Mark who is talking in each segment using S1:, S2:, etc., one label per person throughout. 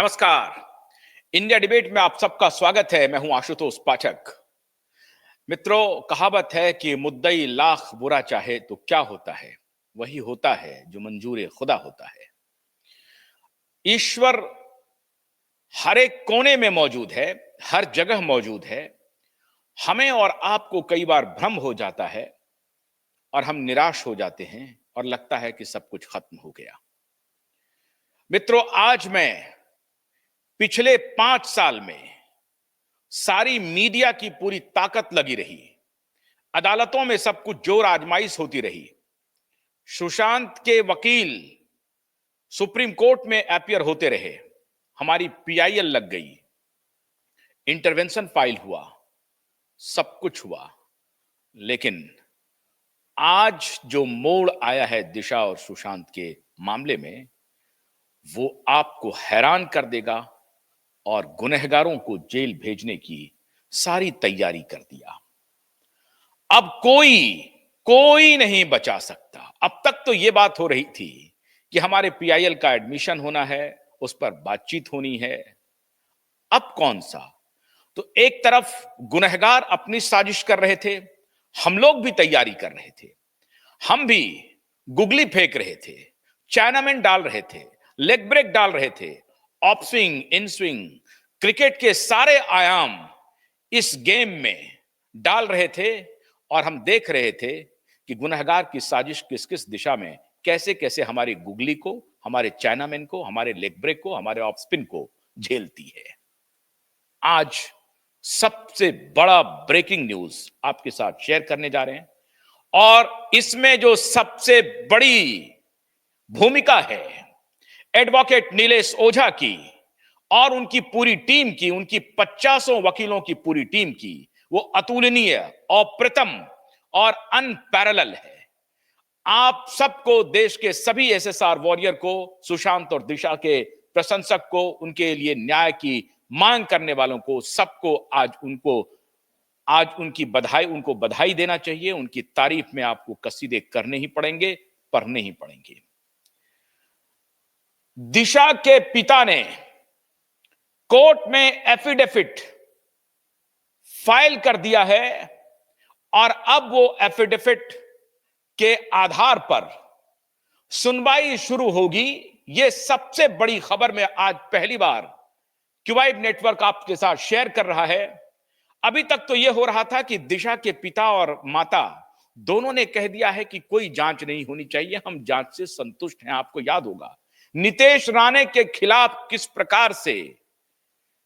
S1: नमस्कार। India debate में आप सबका स्वागत है। मैं हूं आशुतोष पाठक। मित्रों, कहावत है कि मुद्दई लाख बुरा चाहे तो क्या होता है, वही होता है जो मंजूर खुदा होता है। ईश्वर हर एक कोने में मौजूद है, हर जगह मौजूद है। हमें और आपको कई बार भ्रम हो जाता है और हम निराश हो जाते हैं और लगता है कि सब कुछ खत्म हो गया। मित्रों, आज मैं पिछले 5 साल में सारी मीडिया की पूरी ताकत लगी रही, अदालतों में सब कुछ जोर आजमाइश होती रही, सुशांत के वकील सुप्रीम कोर्ट में अपीयर होते रहे, हमारी पीआईएल लग गई, इंटरवेंशन फाइल हुआ, सब कुछ हुआ। लेकिन आज जो मोड़ आया है दिशा और सुशांत के मामले में, वो आपको हैरान कर देगा और गुनहगारों को जेल भेजने की सारी तैयारी कर दिया। अब कोई कोई नहीं बचा सकता। अब तक तो यह बात हो रही थी कि हमारे पीआईएल का एडमिशन होना है, उस पर बातचीत होनी है। अब कौन सा? तो एक तरफ गुनहगार अपनी साजिश कर रहे थे, हम लोग भी तैयारी कर रहे थे, हम भी गुगली फेंक रहे थे, चाइनामैन डाल रहे थे, लेग ब्रेक डाल रहे थे, of swing, in swing, cricket के सारे आयाम इस गेम में डाल रहे थे और हम देख रहे थे कि गुनहगार की साजिश किस किस दिशा में कैसे कैसे हमारी गुगली को, हमारे चाइनामैन को, हमारे लेग ब्रेक को, हमारे ऑफ स्पिन को झेलती है। आज सबसे बड़ा ब्रेकिंग न्यूज आपके साथ शेयर करने जा रहे हैं और इसमें जो सबसे बड़ी भूमिका है एडवोकेट नीलेश ओझा की और उनकी पूरी टीम की, उनकी 50 वकीलों की पूरी टीम की, वो अतुलनीय, अप्रतिम और अनपैरेलल है। आप सबको, देश के सभी एसएसआर वॉरियर को, सुशांत और दिशा के प्रशंसक को, उनके लिए न्याय की मांग करने वालों को, सबको आज उनको बधाई देना चाहिए। उनकी तारीफ में आपको कसीदे करने ही पड़ेंगे, पढ़ने ही पड़ेंगे। दिशा के पिता ने कोर्ट में एफिडेविट फाइल कर दिया है और अब वो एफिडेविट के आधार पर सुनवाई शुरू होगी। ये सबसे बड़ी खबर मैं आज पहली बार क्यूवाइब नेटवर्क आपके साथ शेयर कर रहा है। अभी तक तो यह हो रहा था कि दिशा के पिता और माता दोनों ने कह दिया है कि कोई जांच नहीं होनी चाहिए, हम जांच से संतुष्ट हैं। आपको याद होगा नितेश राणे के खिलाफ किस प्रकार से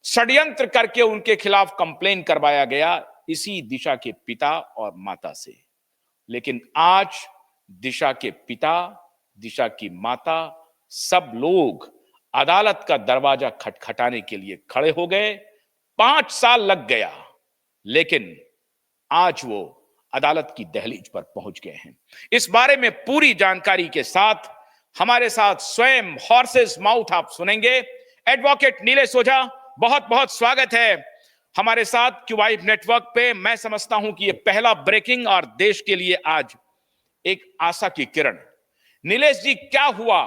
S1: षड्यंत्र करके उनके खिलाफ कंप्लेन करवाया गया, इसी दिशा के पिता और माता से। लेकिन आज दिशा के पिता, दिशा की माता, सब लोग अदालत का दरवाजा खटखटाने के लिए खड़े हो गए। 5 साल लग गया, लेकिन आज वो अदालत की दहलीज पर पहुंच गए हैं। इस बारे में पूरी जानकारी के साथ हमारे साथ स्वयं हॉर्सेस माउथ आप सुनेंगे। एडवोकेट नीलेश ओझा, बहुत बहुत स्वागत है हमारे साथ क्यूवाइब नेटवर्क पे। मैं समझता हूं कि ये पहला ब्रेकिंग और देश के लिए आज एक आशा की किरण। नीलेश जी, क्या हुआ,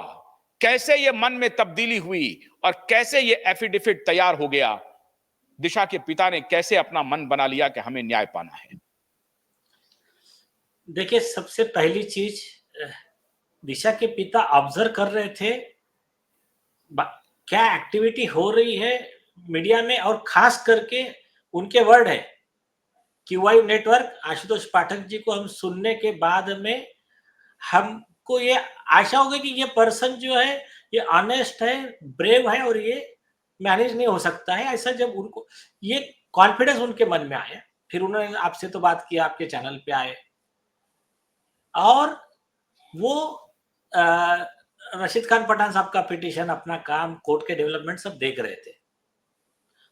S1: कैसे ये मन में तब्दीली हुई और कैसे ये एफिडेविट तैयार हो गया? दिशा के पिता ने कैसे अपना मन बना लिया कि हमें न्याय पाना है?
S2: देखिए, सबसे पहली चीज, दिशा के पिता ऑब्जर्व कर रहे थे क्या एक्टिविटी हो रही है मीडिया में, और खास करके उनके वर्ड है क्यूवाइब नेटवर्क आशुतोष पाठक जी को हम सुनने के बाद में हमको ये आशा होगी कि ये पर्सन जो है ये ऑनेस्ट है, ब्रेव है और ये मैनेज नहीं हो सकता है। ऐसा जब उनको ये कॉन्फिडेंस उनके मन में आया, फिर उन्होंने आपसे तो बात किया, आपके चैनल पे आए और वो रशीद खान पठान साहब का पिटीशन, अपना काम, कोर्ट के डेवलपमेंट सब देख रहे थे।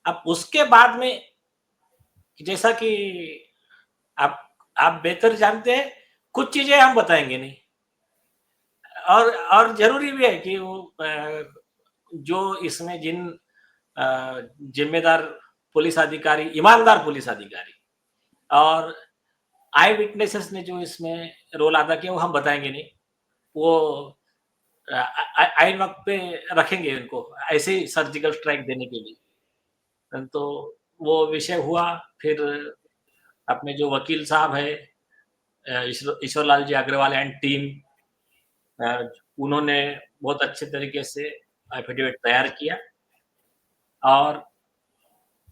S2: अब उसके बाद में, जैसा कि आप बेहतर जानते हैं, कुछ चीजें हम बताएंगे नहीं, और जरूरी भी है कि वो जो इसमें जिन जिम्मेदार पुलिस अधिकारी, ईमानदार पुलिस अधिकारी और आई विटनेसेस ने जो इसमें रोल अदा किया, वो हम बताएंगे नहीं। वो आइन वक्त पे रखेंगे इनको ऐसे ही सर्जिकल स्ट्राइक देने के लिए। तो वो विषय हुआ। फिर अपने जो वकील साहब है ईश्वर लाल जी अग्रवाल एंड टीम, उन्होंने बहुत अच्छे तरीके से एफिडेविट तैयार किया। और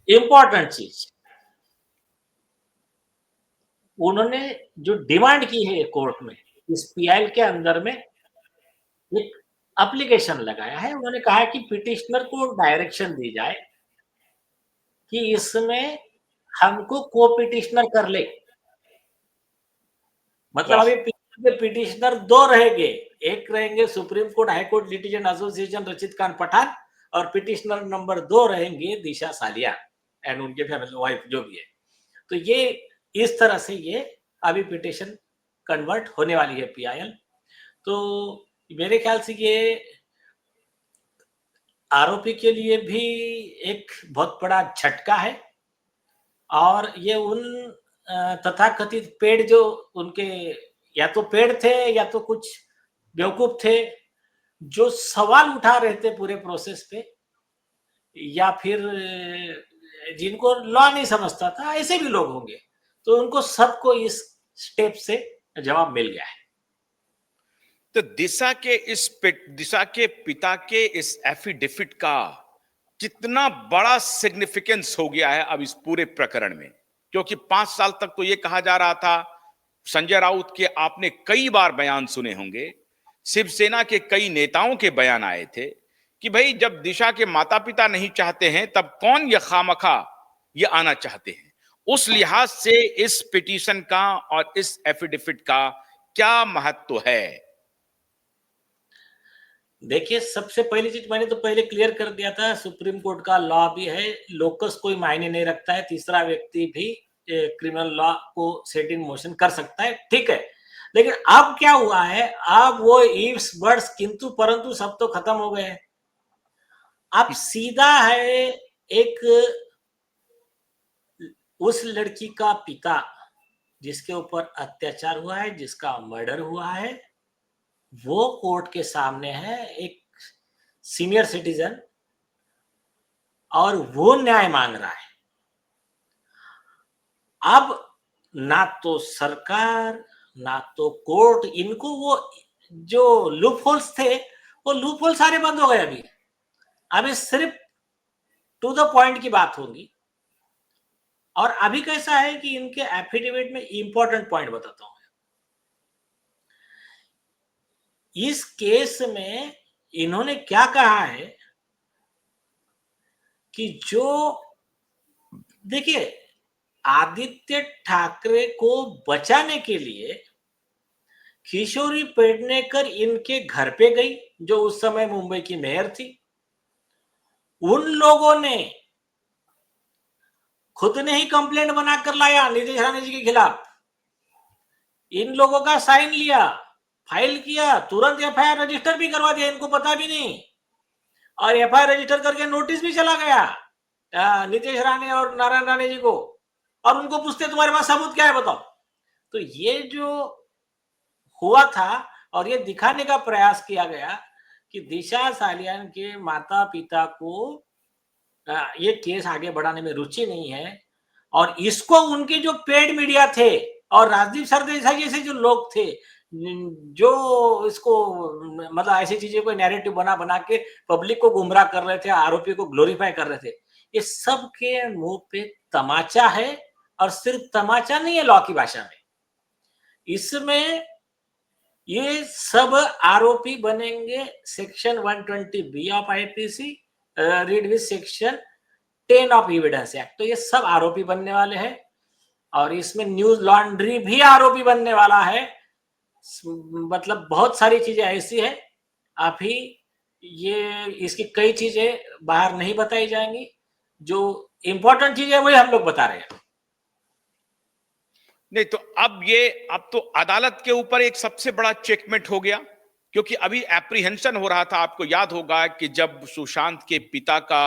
S2: इम्पोर्टेंट चीज, उन्होंने जो डिमांड की है कोर्ट में, इस पीआईएल के अंदर में एक एप्लीकेशन लगाया है। उन्होंने कहा है कि पिटिशनर को डायरेक्शन दी जाए कि इसमें हमको को पिटिशनर कर ले। मतलब
S1: वाह।
S2: अभी पिटिशनर दो रहेंगे, एक रहेंगे supreme court high court litigant association रचित खान पठान, और पिटिशनर नंबर 2 रहेंगे दिशा सालिया एंड उनके फैमिली वाइफ जो भी है। तो ये इस तरह से ये अभी पिटिशन कन्वर्ट होने वाली है पीआईएल। तो मेरे ख्याल से ये आरोपी के लिए भी एक बहुत बड़ा झटका है। और ये उन तथाकथित पेड़ जो उनके या तो पेड़ थे या तो कुछ बेवकूफ थे जो सवाल उठा रहे थे पूरे प्रोसेस पे, या फिर जिनको लॉ नहीं समझता था, ऐसे भी लोग होंगे। तो उनको सबको इस स्टेप से जवाब मिल गया है।
S1: तो दिशा के पिता के इस एफिडेविट का कितना बड़ा सिग्निफिकेंस हो गया है अब इस पूरे प्रकरण में, क्योंकि 5 साल तक तो ये कहा जा रहा था, संजय राउत के आपने कई बार बयान सुने होंगे, शिवसेना के कई नेताओं के बयान आए थे कि भाई जब दिशा के माता पिता नहीं चाहते हैं तब कौन ये खामखा ये आना चाहते हैं। उस लिहाज से इस पिटीशन का और इस एफिडेविट का क्या महत्व है?
S2: देखिए, सबसे पहली चीज मैंने तो पहले क्लियर कर दिया था, सुप्रीम कोर्ट का लॉ भी है, लोकस कोई मायने नहीं रखता है, तीसरा व्यक्ति भी क्रिमिनल लॉ को सेट इन मोशन कर सकता है, ठीक है। लेकिन अब क्या हुआ है, अब वो इफ्स बर्ड्स किंतु परंतु सब तो खत्म हो गए हैं। अब सीधा है एक उस लड़की का पिता जिसके ऊपर अत्याचार हुआ है, जिसका मर्डर हुआ है, वो कोर्ट के सामने है, एक सीनियर सिटीजन, और वो न्याय मांग रहा है। अब ना तो सरकार ना तो कोर्ट, इनको वो जो लूप होल्स थे वो लूप होल सारे बंद हो गए। अभी सिर्फ टू द पॉइंट की बात होगी। और अभी कैसा है कि इनके एफिडेविट में इंपॉर्टेंट पॉइंट बताता हूं। इस केस में इन्होंने क्या कहा है कि जो देखिए, आदित्य ठाकरे को बचाने के लिए किशोरी पेडनेकर इनके घर पे गई, जो उस समय मुंबई की मेयर थी। उन लोगों ने खुद ने ही कंप्लेंट बनाकर लाया नीतीश राणे जी के खिलाफ, इन लोगों का साइन लिया, फाइल किया, तुरंत एफआईआर रजिस्टर भी करवा दिया, इनको पता भी नहीं। और एफआईआर रजिस्टर करके नोटिस भी चला गया नीतीश राणे और नारायण राणे जी को, और उनको पूछते तुम्हारे पास सबूत क्या है बताओ। तो ये जो हुआ था, और ये दिखाने का प्रयास किया गया कि दिशा सालियान के माता पिता को ये केस आगे बढ़ाने में रुचि नहीं है, और इसको उनके जो पेड मीडिया थे और राजदीप सरदेसाई जैसे जो लोग थे जो इसको मतलब ऐसी चीजें को नैरेटिव बना बना के पब्लिक को गुमराह कर रहे थे, आरोपी को ग्लोरीफाई कर रहे थे, ये सब के मुंह पे तमाचा है। और सिर्फ तमाचा नहीं है लॉ की भाषा में, इसमें ये सब आरोपी बनेंगे section 120 B of IPC read with section 10 of evidence act. तो ये सब आरोपी बनने वाले हैं, और इसमें न्यूज लॉन्ड्री भी आरोपी बनने वाला है। मतलब बहुत सारी चीजें ऐसी है, अभी ये इसकी कई चीजें बाहर नहीं बताई जाएंगी, जो इंपॉर्टेंट चीज है वही हम लोग बता रहे हैं।
S1: नहीं तो अब तो अदालत के ऊपर एक सबसे बड़ा चेकमेट हो गया, क्योंकि अभी एप्रीहेंशन हो रहा था। आपको याद होगा कि जब सुशांत के पिता का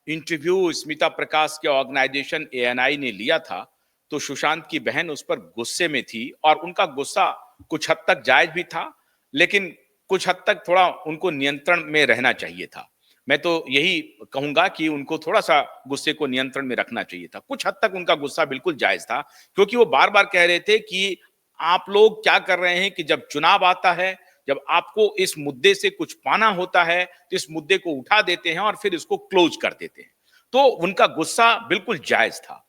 S1: इंटरव्यू स्मिता प्रकाश के ऑर्गेनाइजेशन एएनआई ने लिया था, तो सुशांत की बहन उस पर गुस्से में थी, और उनका गुस्सा कुछ हद तक जायज भी था। लेकिन कुछ हद तक थोड़ा उनको नियंत्रण में रहना चाहिए था। मैं तो यही कहूँगा कि उनको थोड़ा-सा गुस्से को नियंत्रण में रखना चाहिए था। कुछ हद तक उनका गुस्सा बिल्कुल जायज़ था, क्योंकि वो बार-बार कह रहे थे कि आप लोग क्या कर रहे हैं कि जब चुनाव आता है, जब आपको इस मुद्दे से कुछ पाना होता है, तो इस मुद्दे को उठा देते हैं और फिर इसको क्लोज़ कर देते हैं। तो उनका गुस्सा बिल्कुल जायज़ था।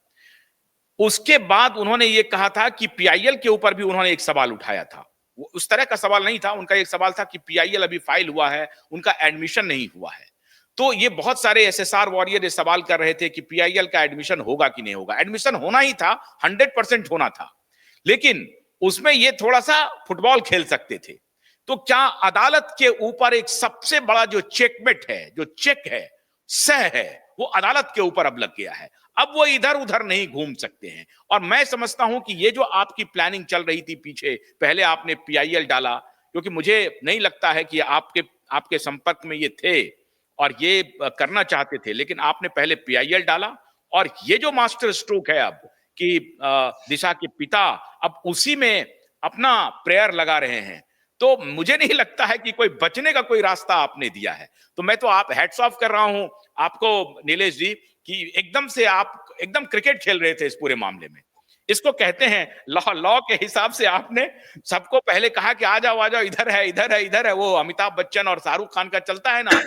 S1: उसके बाद उन्होंने ये कहा था कि पीआईएल के ऊपर भी उन्होंने एक सवाल उठाया था। वो उस तरह का सवाल नहीं था, उनका एक सवाल था कि पीआईएल अभी फाइल हुआ है, उनका एडमिशन नहीं हुआ है। तो ये बहुत सारे एसएसआर वॉरियर ये सवाल कर रहे थे कि पीआईएल का एडमिशन होगा कि नहीं होगा। एडमिशन होना ही था, 100% होना था। लेकिन उसमें ये थोड़ा-सा फुटबॉल खेल सकते थे। तो क्या अदालत के ऊपर एक सबसे बड़ा जो चेकमेट है, जो चेक है, सह है, वो अदालत के ऊपर अब लग गया है। अब वो इधर-उधर नहीं घूम सकते हैं। और मैं समझता हूं कि ये जो आपकी प्लानिंग चल रही थी पीछे, पहले आपने पीआईएल डाला, क्योंकि मुझे नहीं लगता है कि आपके आपके संपर्क में ये थे और ये करना चाहते थे, लेकिन आपने पहले पीआईएल डाला और ये जो मास्टर स्ट्रोक है अब कि दिशा के पिता अब उसी में अपना प्रेयर लगा रहे हैं, तो मुझे नहीं लगता है कि कोई बचने का कोई रास्ता आपने दिया है। तो मैं तो आप हैट्स ऑफ कर रहा हूं आपको नीलेश जी, कि एकदम से आप एकदम क्रिकेट खेल रहे थे इस पूरे मामले में। इसको कहते हैं लॉ, लॉ के हिसाब से आपने सबको पहले कहा कि आ जाओ इधर है इधर है इधर है। वो अमिताभ बच्चन और शाहरुख खान का चलता है ना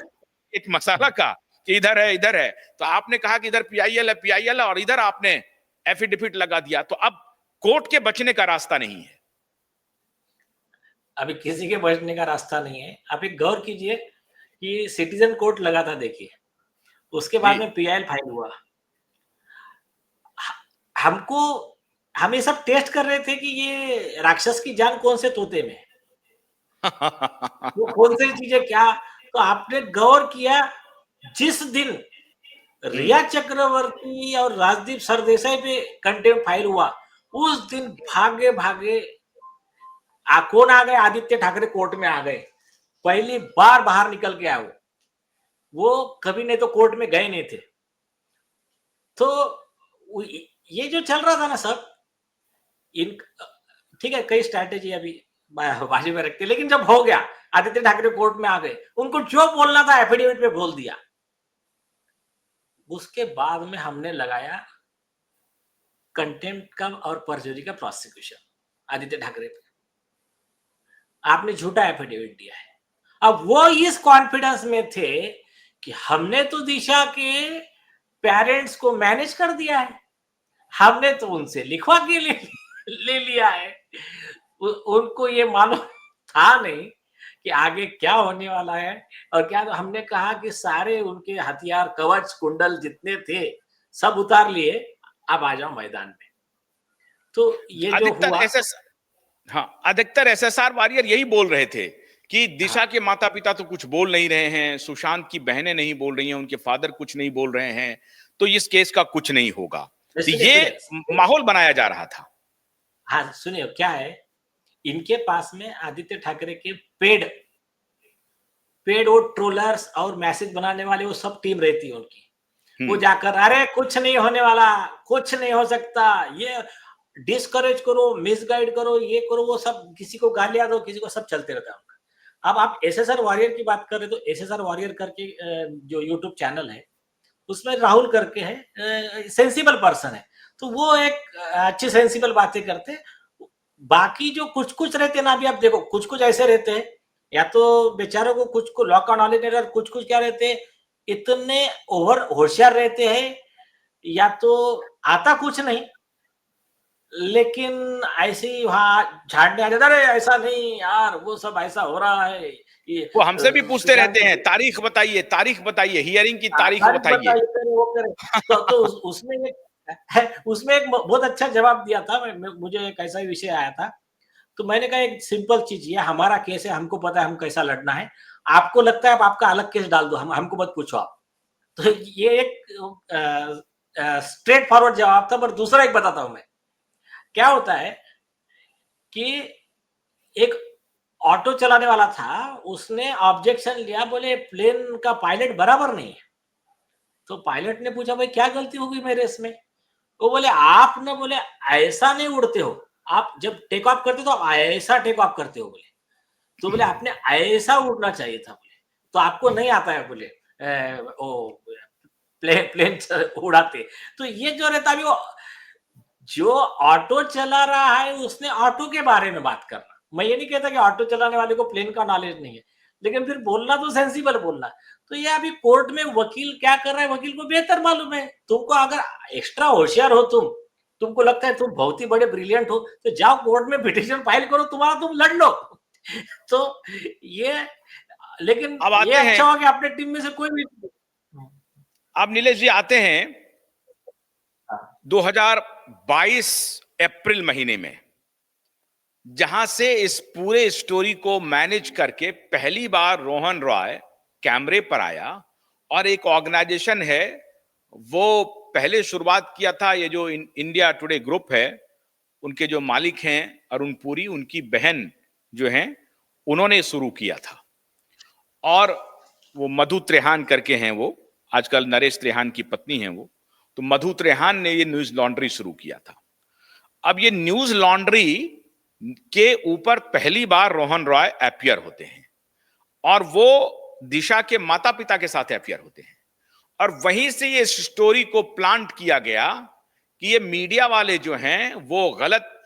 S1: एक मसाला का, कि इधर है इधर है। तो आपने कहा कि इधर पीआईएल है और इधर आपने एफिडेविट लगा दिया। तो अब कोर्ट के बचने का रास्ता नहीं है।
S2: अभी किसी के बचने का रास्ता नहीं है। आप एक गौर कीजिए कि सिटीजन कोर्ट लगा था, देखिए उसके
S1: जी।
S2: बाद में पीआईएल फाइल हुआ। हमको हम ये सब टेस्ट कर रहे थे कि ये राक्षस की जान कौन से तोते में, वो कौन सी चीजें क्या। तो आपने गौर किया, जिस दिन रिया चक्रवर्ती और राजदीप सरदेसाई पे कंटेम्प्ट फाइल हुआ, उस दिन भागे भागे कौन आ गए, आदित्य ठाकरे कोर्ट में आ गए। पहली बार बाहर निकल के आए वो कभी नहीं तो कोर्ट में गए नहीं थे। तो ये जो चल रहा था ना सब, इन ठीक है कई स्ट्रैटेजी अभी बाजी में रखते, लेकिन जब हो गया आदित्य ठाकरे कोर्ट में आ गए, उनको जो बोलना था एफिडेविट में बोल दिया। उसके बाद में हमने लगाया कंटेम्प्ट का और परजुरी का प्रोसिक्यूशन आदित्य ठाकरे पे। आपने झूठा एफिडेविट दिया है। अब वो इस कॉन्फिडेंस में थे कि हमने तो दिशा के पेरेंट्स को मैनेज कर दिया है, हमने तो उनसे लिखवा के ले लिया है। उनको ये मालूम था नहीं कि आगे क्या होने वाला है और क्या। तो हमने कहा कि सारे उनके हथियार कवच कुंडल जितने थे सब उतार लिए, अब आ जाओ मैदान में। तो ये जो
S1: अधिकतर
S2: हुआ,
S1: एसएस हाँ, अधिकतर एसएसआर वॉरियर यही बोल रहे थे कि दिशा
S2: हाँ
S1: के माता पिता तो कुछ बोल नहीं रहे हैं, सुशांत की बहनें नहीं बोल रही हैं, उनके फादर कुछ नहीं बोल रहे हैं, तो इस केस का कुछ नहीं होगा। तो
S2: सुनिए
S1: ये
S2: सुनिए,
S1: माहौल बनाया जा रहा था।
S2: हाँ सुनिए क्या है, इनके पास में आदित्य ठाकरे के पेड पेड वो ट्रोलर्स और मैसेज बनाने वाले वो सब टीम रहती है उनकी। वो
S1: हम्म।
S2: जाकर अरे कुछ नहीं होने वाला, कुछ नहीं हो सकता, ये डिस्करेज करो, मिसगाइड करो, ये करो, वो सब किसी को गालियां दो, किसी को, सब चलते रहता है उनका। अब आप एसएसआर वॉरियर की बात कर रहे, तो एसएसआर वॉरियर करके जो यूट्यूब चैनल है उसमें राहुल करके है, सेंसिबल पर्सन है, तो वो एक अच्छी सेंसिबल बातें करते हैं। बाकी जो कुछ कुछ रहते हैं ना, अभी आप देखो कुछ कुछ ऐसे रहते हैं, या तो बेचारों को कुछ को लॉ का नॉलेज नहीं रहता, कुछ कुछ क्या रहते हैं, इतने ओवर होशियार रहते हैं, या तो आता कुछ नहीं लेकिन ऐसे ही वहां झाड़ने आ जाता, अरे ऐसा नहीं यार वो सब ऐसा हो रहा है, ये
S1: वो हमसे भी पूछते
S2: सुशांत
S1: रहते हैं, तारीख बताइए, हियरिंग की तारीख
S2: तारीख
S1: बताइए।
S2: बताइए, करे वो करे। तो उसमें एक बहुत अच्छा जवाब दिया था। मुझे एक ऐसा ही विषय आया था, तो मैंने कहा एक सिंपल चीज, ये हमारा केस है, हमको पता है हम कैसा लड़ना है, आपको लगता है आप आपका अलग केस डाल दो, हमको मत पूछो आप। तो ये एक स्ट्रेट फॉरवर्ड जवाब था। पर दूसरा एक बताता हूं मैं, क्या होता है कि एक ऑटो चलाने वाला था, उसने ऑब्जेक्शन लिया, बोले प्लेन का पायलट बराबर नहीं है। तो पायलट ने पूछा भाई क्या गलती हो गई मेरे इसमें। वो बोले आप ना, बोले ऐसा नहीं उड़ते हो, आप जब टेक ऑफ करते हो तो आप ऐसा टेक ऑफ करते हो बोले। तो बोले आपने ऐसा उड़ना चाहिए था, बोले तो आपको नहीं आता है, बोले वो प्लेन उड़ाते। तो ये जो रहता है, वो जो ऑटो चला रहा है उसने ऑटो के बारे में बात करना। मैं ये नहीं कहता कि ऑटो चलाने वाले को प्लेन का नॉलेज नहीं है, लेकिन फिर बोलना तो सेंसिबल बोलना। तो ये अभी कोर्ट में वकील क्या कर रहा है, वकील को बेहतर मालूम है। तुमको अगर एक्स्ट्रा होशियार हो तुमको लगता है तुम बहुत ही बड़े ब्रिलियंट हो, तो जाओ कोर्ट में पिटीशन फाइल करो, तुम्हारा तुम लड़ लो। तो ये, लेकिन
S1: अब
S2: ये
S1: आते हैं,
S2: अच्छा हो कि अपने टीम में से कोई भी।
S1: अब नीलेष जी आते हैं 2022 अप्रैल महीने में, जहां से इस पूरे स्टोरी को मैनेज करके पहली बार रोहन रॉय कैमरे पर आया। और एक ऑर्गेनाइजेशन है, वो पहले शुरुआत किया था, ये जो इंडिया टुडे ग्रुप है, उनके जो मालिक हैं अरुण पुरी, उनकी बहन जो हैं, उन्होंने शुरू किया था। और वो मधु त्रेहान करके हैं, वो आजकल नरेश त्रेहान की पत्नी हैं वो। तो मधु त्रेहान ने ये न्यूज लॉन्ड्री शुरू किया था। अब ये न्यूज लॉन्ड्री के ऊपर पहली बार रोहन रॉय अपियर होते हैं, और वो दिशा के माता पिता के साथ अपियर होते हैं। और वहीं से ये स्टोरी को प्लांट किया गया कि ये मीडिया वाले जो हैं वो गलत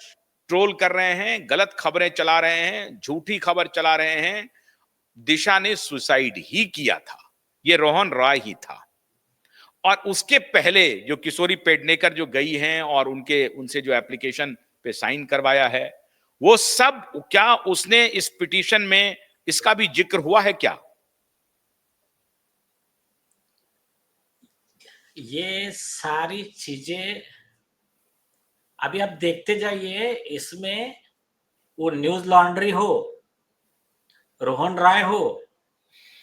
S1: ट्रोल कर रहे हैं, गलत खबरें चला रहे हैं, झूठी खबर चला रहे हैं, दिशा ने सुसाइड ही किया था, ये रोहन रॉय ही था। और उसके पहले जो किशोरी पेडनेकर जो गई हैं और उनसे जो एप्लीकेशन पे साइन करवाया है, वो सब क्या उसने इस पिटीशन में इसका भी जिक्र हुआ है क्या?
S2: ये सारी चीजें अभी आप देखते जाइए। इसमें वो न्यूज लॉन्ड्री हो, रोहन रॉय हो,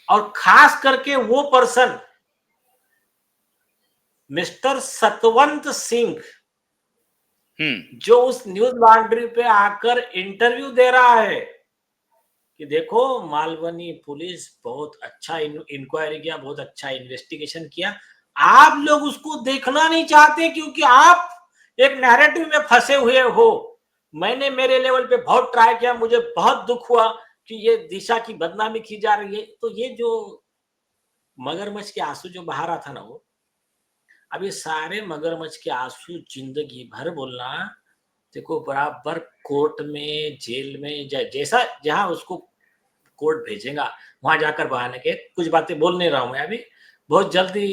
S2: और खास करके वो पर्सन मिस्टर सतवंत सिंह, जो उस न्यूज लॉन्ड्री पे आकर इंटरव्यू दे रहा है कि देखो मालवनी पुलिस बहुत अच्छा इंक्वायरी किया, बहुत अच्छा इन्वेस्टिगेशन किया, आप लोग उसको देखना नहीं चाहते क्योंकि आप एक नैरेटिव में फंसे हुए हो। मैंने मेरे लेवल पे बहुत ट्राई किया, मुझे बहुत दुख हुआ कि ये दिशा की बदनामी की जा रही है। तो ये जो मगरमच्छ के आंसू जो बहा रहा था ना, वो अब ये सारे मगरमच्छ के आंसू जिंदगी भर बोलना, देखो बराबर कोर्ट में, जेल में, जैसा जहां उसको कोर्ट भेजेगा वहां जाकर बहाने के। कुछ बातें बोल नहीं रहा हूं मैं अभी, बहुत जल्दी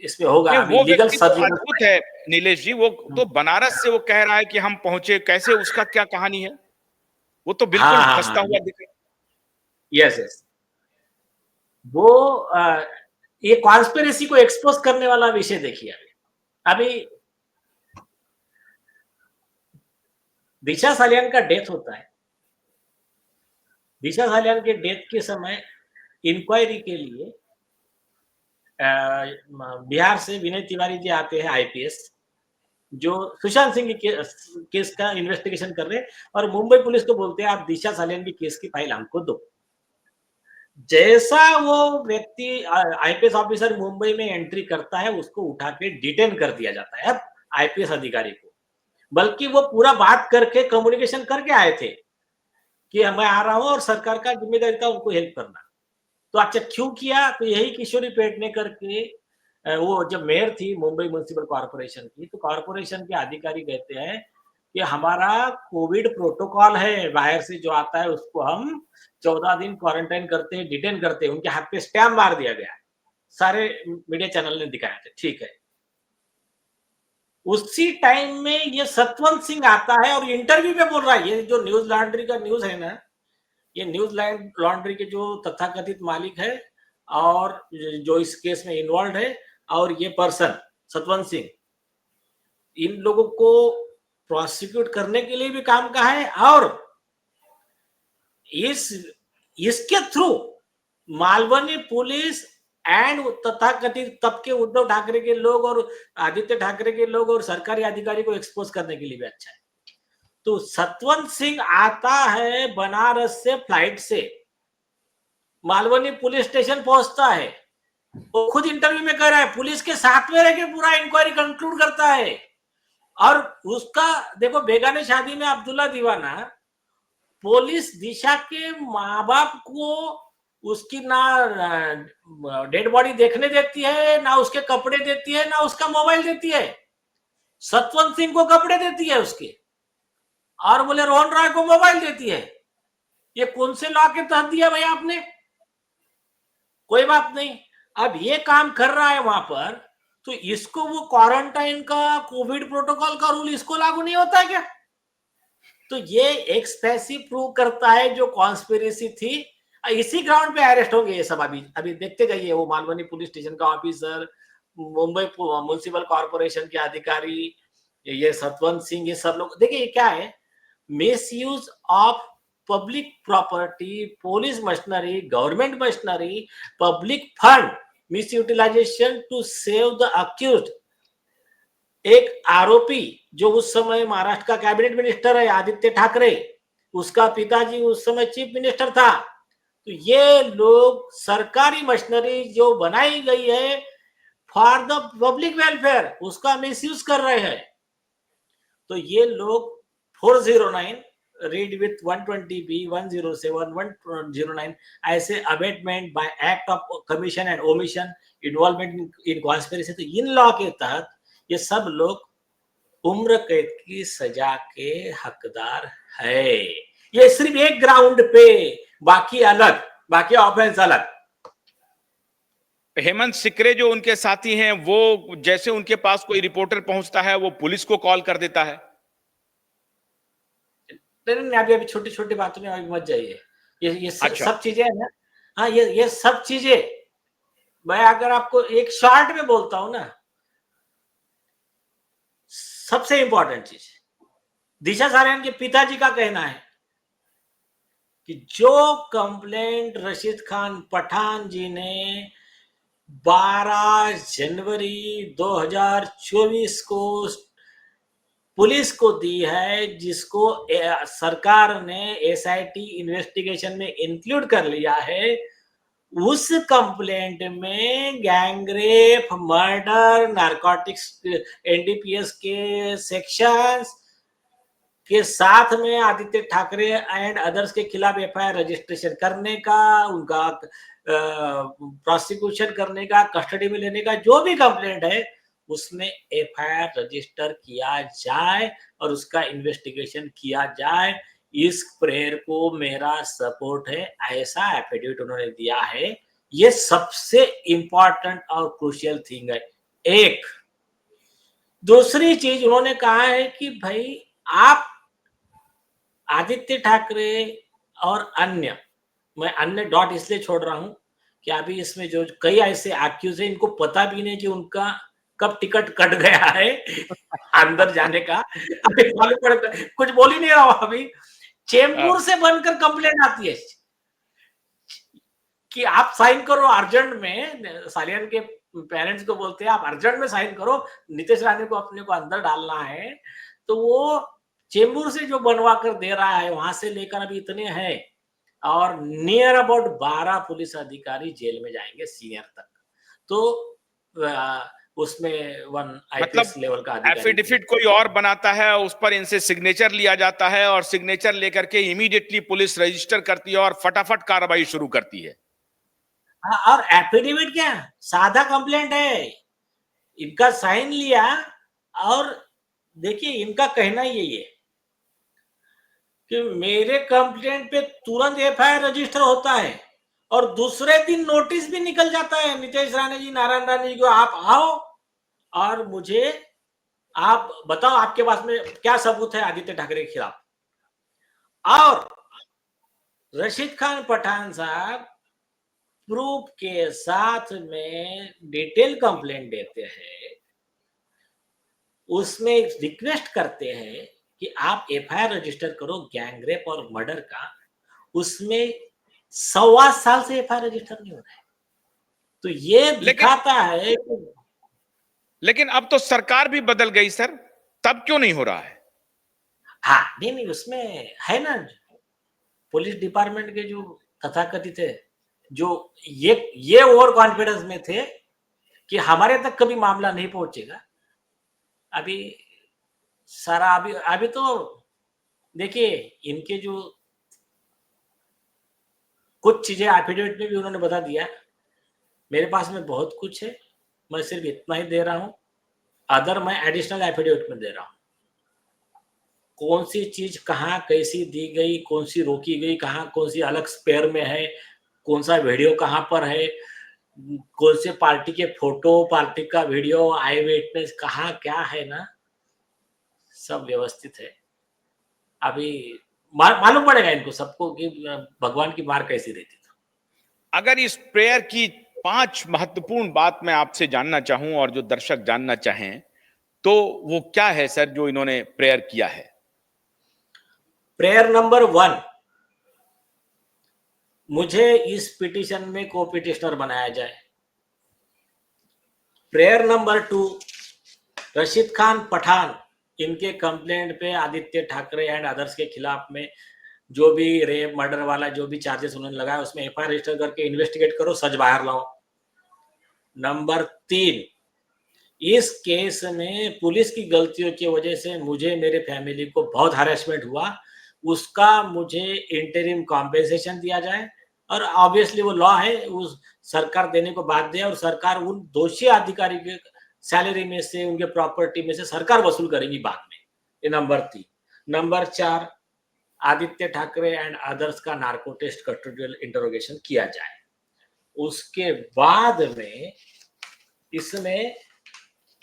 S2: इसमें होगा। अभी
S1: वो
S2: लीगल
S1: व्यक्ति तो
S2: सर्विस
S1: अद्भुत है नीलेष जी, वो तो बनारस से वो कह रहा है कि हम पहुंचे कैसे, उसका क्या कहानी है? वो तो
S2: हाँ
S1: बिल्कुल
S2: हाँ
S1: फंसता
S2: हाँ,
S1: हुआ दिख रहा है।
S2: Yes yes. वो ये कॉन्स्पिरेसी को एक्सपोज करने वाला विषय देखिए। अभी दिशा सालियान का डेथ होता है। दिशा सालियान के डेथ के समय इंक्वायरी के लिए बिहार से विनय तिवारी जी आते हैं, आईपीएस, जो सुशांत सिंह के केस का इन्वेस्टिगेशन कर रहे हैं, और मुंबई पुलिस को बोलते हैं आप दिशा सालियान की केस की फाइल हमको दो। जैसा वो व्यक्ति आईपीएस ऑफिसर मुंबई में एंट्री करता है, उसको उठा के डिटेन कर दिया जाता है आईपीएस अधिकारी को। बल्कि वो पूरा बात करके कम्युनिकेशन करके आए थे कि मैं आ रहा हूं और सरकार का जिम्मेदारी था उनको हेल्प करना। तो अच्छा क्यों किया? तो यही किशोरी पेडनेकर के वो जब मेयर थी मुंबई म्युनिसिपल कॉर्पोरेशन की, तो कॉर्पोरेशन के अधिकारी कहते हैं कि हमारा कोविड प्रोटोकॉल है, बाहर से जो आता है उसको हम 14 दिन क्वारंटाइन करते हैं, डिटेन करते हैं। उनके हाथ पे स्टैम्प मार दिया गया। सारे मीडिया चैनल ने दिखाया था, ठीक है। उसी टाइम में ये सतवंत सिंह आता है और इंटरव्यू में बोल रहा है, ये जो न्यूज लॉन्ड्री का न्यूज है ना, ये न्यूज लॉन्ड्री के जो तथाकथित मालिक है और जो इस केस में इन्वॉल्व है, और ये पर्सन सतवंत सिंह, इन लोगों को प्रोसिक्यूट करने के लिए भी काम का है, और इसके थ्रू मालवनी पुलिस एंड तथाकथित तब के उद्धव ठाकरे के लोग और आदित्य ठाकरे के लोग और सरकारी अधिकारी को एक्सपोज करने के लिए भी अच्छा है। तो सतवंत सिंह आता है बनारस से फ्लाइट से, मालवनी पुलिस स्टेशन पहुंचता है, वो खुद इंटरव्यू में कह रहा है पुलिस के साथ में रह के पूरा इंक्वायरी कंक्लूड करता है। और उसका देखो, बेगाने शादी में अब्दुल्ला दीवाना पुलिस दिशा के माँ बाप को उसकी ना डेड बॉडी देखने देती है, ना उसके कपड़े देती है, ना उसका मोबाइल देती है। सतवंत सिंह को कपड़े देती है उसके, और बोले रोहन राय को मोबाइल देती है। ये कौन से लॉ के तहत दिया भाई आपने? कोई बात नहीं, अब ये काम कर रहा है वहां पर, तो इसको वो क्वारंटाइन का, कोविड प्रोटोकॉल का रूल इसको लागू नहीं होता है क्या? तो ये एक स्पेसिफिक प्रूव करता है जो कॉन्स्पिरेसी थी। इसी ग्राउंड पे अरेस्ट होंगे ये सब। अभी अभी देखते जाइए, वो मालवनी पुलिस स्टेशन का ऑफिसर, मुंबई म्युनिसिपल कॉर्पोरेशन के अधिकारी, ये सतवंत सिंह, ये सब लोग। देखिए क्या है, misuse of public property, police machinery, government machinery, public fund misutilisation to save the accused. एक आरोपी जो उस समय महाराष्ट्र का कैबिनेट मिनिस्टर है, आदित्य ठाकरे, उसका पिताजी उस समय चीफ मिनिस्टर था। तो ये लोग सरकारी मशीनरी जो बनाई गई है फॉर द पब्लिक वेलफेयर, उसका मिसयूज कर रहे हैं। तो ये लोग 409 रीड विथ 120B 107 109 ऐसे abetment by act of commission and omission, involvement in conspiracy, तो इन लॉ के तहत ये सब लोग उम्र कैद की सजा के हकदार है। ये सिर्फ एक ग्राउंड पे, बाकी अलग, बाकी ऑफेंस अलग।
S1: हेमंत सिकरे जो उनके साथी हैं, वो जैसे उनके पास कोई रिपोर्टर पहुंचता है वो पुलिस को कॉल कर देता है।
S2: नहीं, अभी अभी छोटी छोटी बातों में अभी मत जाइए। ये
S1: अच्छा।
S2: सब चीजें है ना। हाँ, ये सब चीजें मैं अगर आपको एक शॉर्ट में बोलता हूं ना, सबसे इंपॉर्टेंट चीज, दिशा सारियान के पिताजी का कहना है कि जो कंप्लेंट रशीद खान पठान जी ने 12 जनवरी 2024 को पुलिस को दी है, जिसको सरकार ने एसआईटी इन्वेस्टिगेशन में इंक्लूड कर लिया है, उस कंप्लेंट में गैंगरेप, मर्डर, नारकोटिक्स, एनडीपीएस के सेक्शंस के साथ में आदित्य ठाकरे एंड अदर्स के खिलाफ एफआईआर रजिस्ट्रेशन करने का, उनका प्रोसिक्यूशन करने का, कस्टडी में लेने का जो भी कंप्लेंट है उसमें एफआईआर रजिस्टर किया जाए और उसका इन्वेस्टिगेशन किया जाए। इस प्रेयर को मेरा सपोर्ट है, ऐसा एफिडेविट उन्होंने दिया है। ये सबसे इंपॉर्टेंट और क्रूशियल थिंग है। एक दूसरी चीज उन्होंने कहा है कि भाई आप आदित्य ठाकरे और अन्य, मैं अन्य डॉट इसलिए छोड़ रहा हूं कि अभी इसमें जो कई ऐसे एक्यूज है, इनको पता भी नहीं कि उनका कब टिकट कट गया है अंदर जाने का। अभी मालूम पड़ता, कुछ बोल ही नहीं रहा हूं अभी। चेंबूर से बनकर कंप्लेंट आती है कि आप साइन करो अर्जेंट में। सालियन के पेरेंट्स को बोलते हैं आप अर्जेंट में साइन करो, नीतीश राणे को अपने को अंदर डालना है। तो वो चेंबूर से जो बनवा कर दे रहा है, वहां से लेकर अभी इतने हैं, और नियर अबाउट 12 पुलिस अधिकारी जेल में जाएंगे सीनियर तक। तो उसमें वन आईपीएस
S1: मतलब
S2: लेवल का अधिकारी
S1: एफिडेविट कोई और बनाता है, उस पर इनसे सिग्नेचर लिया जाता है और सिग्नेचर लेकर के इमीडिएटली पुलिस रजिस्टर करती है और फटाफट कार्रवाई शुरू करती है।
S2: और एफिडेविट क्या, सादा कंप्लेंट है, इनका साइन लिया। और देखिए इनका कहना यही है कि मेरे कंप्लेंट पे तुरंत एफआईआर रजिस्टर होता है और दूसरे दिन नोटिस भी निकल जाता है नीतीश राणे जी, नारायण राणे जी को, आप आओ और मुझे आप बताओ आपके पास में क्या सबूत है आदित्य ठाकरे के खिलाफ। और रशीद खान पठान साहब प्रूफ के साथ में डिटेल कंप्लेंट देते हैं, उसमें रिक्वेस्ट करते हैं कि आप एफआईआर रजिस्टर करो गैंगरेप और मर्डर का। उसमें 1.25 साल से एफआईआर रजिस्टर नहीं हो रहा है। तो ये
S1: लेकिन
S2: दिखाता है
S1: लेकिन अब तो सरकार भी बदल गई सर, तब क्यों नहीं हो रहा है?
S2: हाँ, नहीं उसमें है ना, पुलिस डिपार्टमेंट के जो तथाकथित है, जो ये ओवर कॉन्फिडेंस में थे कि हमारे तक कभी मामला नहीं पहुंचेगा। अभी सारा अभी अभी तो देखिए इनके जो कुछ चीजें एफिडेविट में भी उन्होंने बता दिया, मेरे पास में बहुत कुछ है, मैं सिर्फ इतना ही दे रहा हूं, अदर मैं एडिशनल एफिडेविट में दे रहा हूं। कौन सी चीज कहाँ कैसी दी गई, कौन सी रोकी गई, कहाँ कौन सी अलग स्पेयर में है, कौन सा वीडियो कहाँ पर है, कौन से पार्टी के फोटो, पार्टी का वीडियो, आई विटनेस कहाँ क्या है ना, सब व्यवस्थित है। अभी मालूम पड़ेगा इनको सबको कि भगवान की मार कैसी रहती।
S1: अगर इस प्रेयर की 5 महत्वपूर्ण बात मैं आपसे जानना चाहूं और जो दर्शक जानना चाहें, तो वो क्या है सर जो इन्होंने प्रेयर किया है?
S2: प्रेयर नंबर 1, मुझे इस पिटीशन में को पिटिशनर बनाया जाए। प्रेयर नंबर 2, रशीद खान पठान इनके कंप्लेंट पे आदित्य ठाकरे एंड अदर्स के खिलाफ में जो भी रेप मर्डर वाला जो भी चार्जेस उन्होंने लगाया उसमें एफआईआर रजिस्टर करके इन्वेस्टिगेट करो, सच बाहर लाओ। नंबर 3, इस केस में पुलिस की गलतियों की वजह से मुझे, मेरे फैमिली को बहुत हरेसमेंट हुआ, उसका मुझे इंटरिम कॉम्पेंसेशन दिया जाए, और ऑब्वियसली वो लॉ है, उस सरकार देने को बाध्य है, और सरकार उन दोषी अधिकारी के सैलरी में से, उनके प्रॉपर्टी में से सरकार वसूल करेगी बाद में। ये number 3। Number 4, Aditya Thackeray and others का नार्को टेस्ट कस्टोडियल इंटरोगेशन किया जाए। उसके बाद में इसमें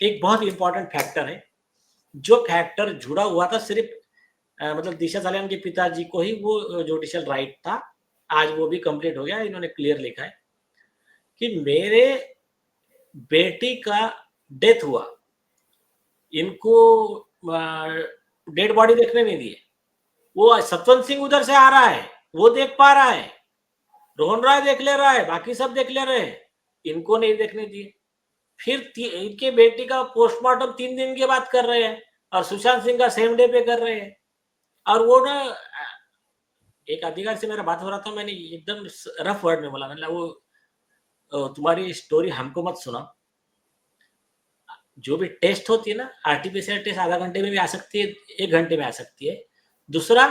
S2: एक बहुत इंपॉर्टेंट फैक्टर है, जो फैक्टर जुड़ा हुआ था सिर्फ मतलब दिशा सालियान के पिताजी को ही वो जुडिशियल राइट था, आज वो भी कंप्लीट हो गया। इन्होंने क्लियर लिखा है कि मेरे बेटी का डेथ हुआ, इनको डेड बॉडी देखने नहीं दिए, वो सतवंत सिंह उधर से आ रहा है, वो देख पा रहा है, रोहन राय देख ले रहा है, बाकी सब देख ले रहे हैं, इनको नहीं देखने दिए। फिर इनके बेटी का पोस्टमार्टम 3 दिन के बाद कर रहे हैं, और सुशांत सिंह का सेम डे पे कर रहे हैं। और वो ना, एक अधिकारी से मेरा बात हो रहा था, मैंने एकदम रफ वर्ड में बोला, मैंने वो तुम्हारी स्टोरी हमको मत सुना, जो भी टेस्ट होती है ना, आरटीपीसीआर टेस्ट आधा घंटे में भी आ सकती है, 1 घंटे में आ सकती है। दूसरा,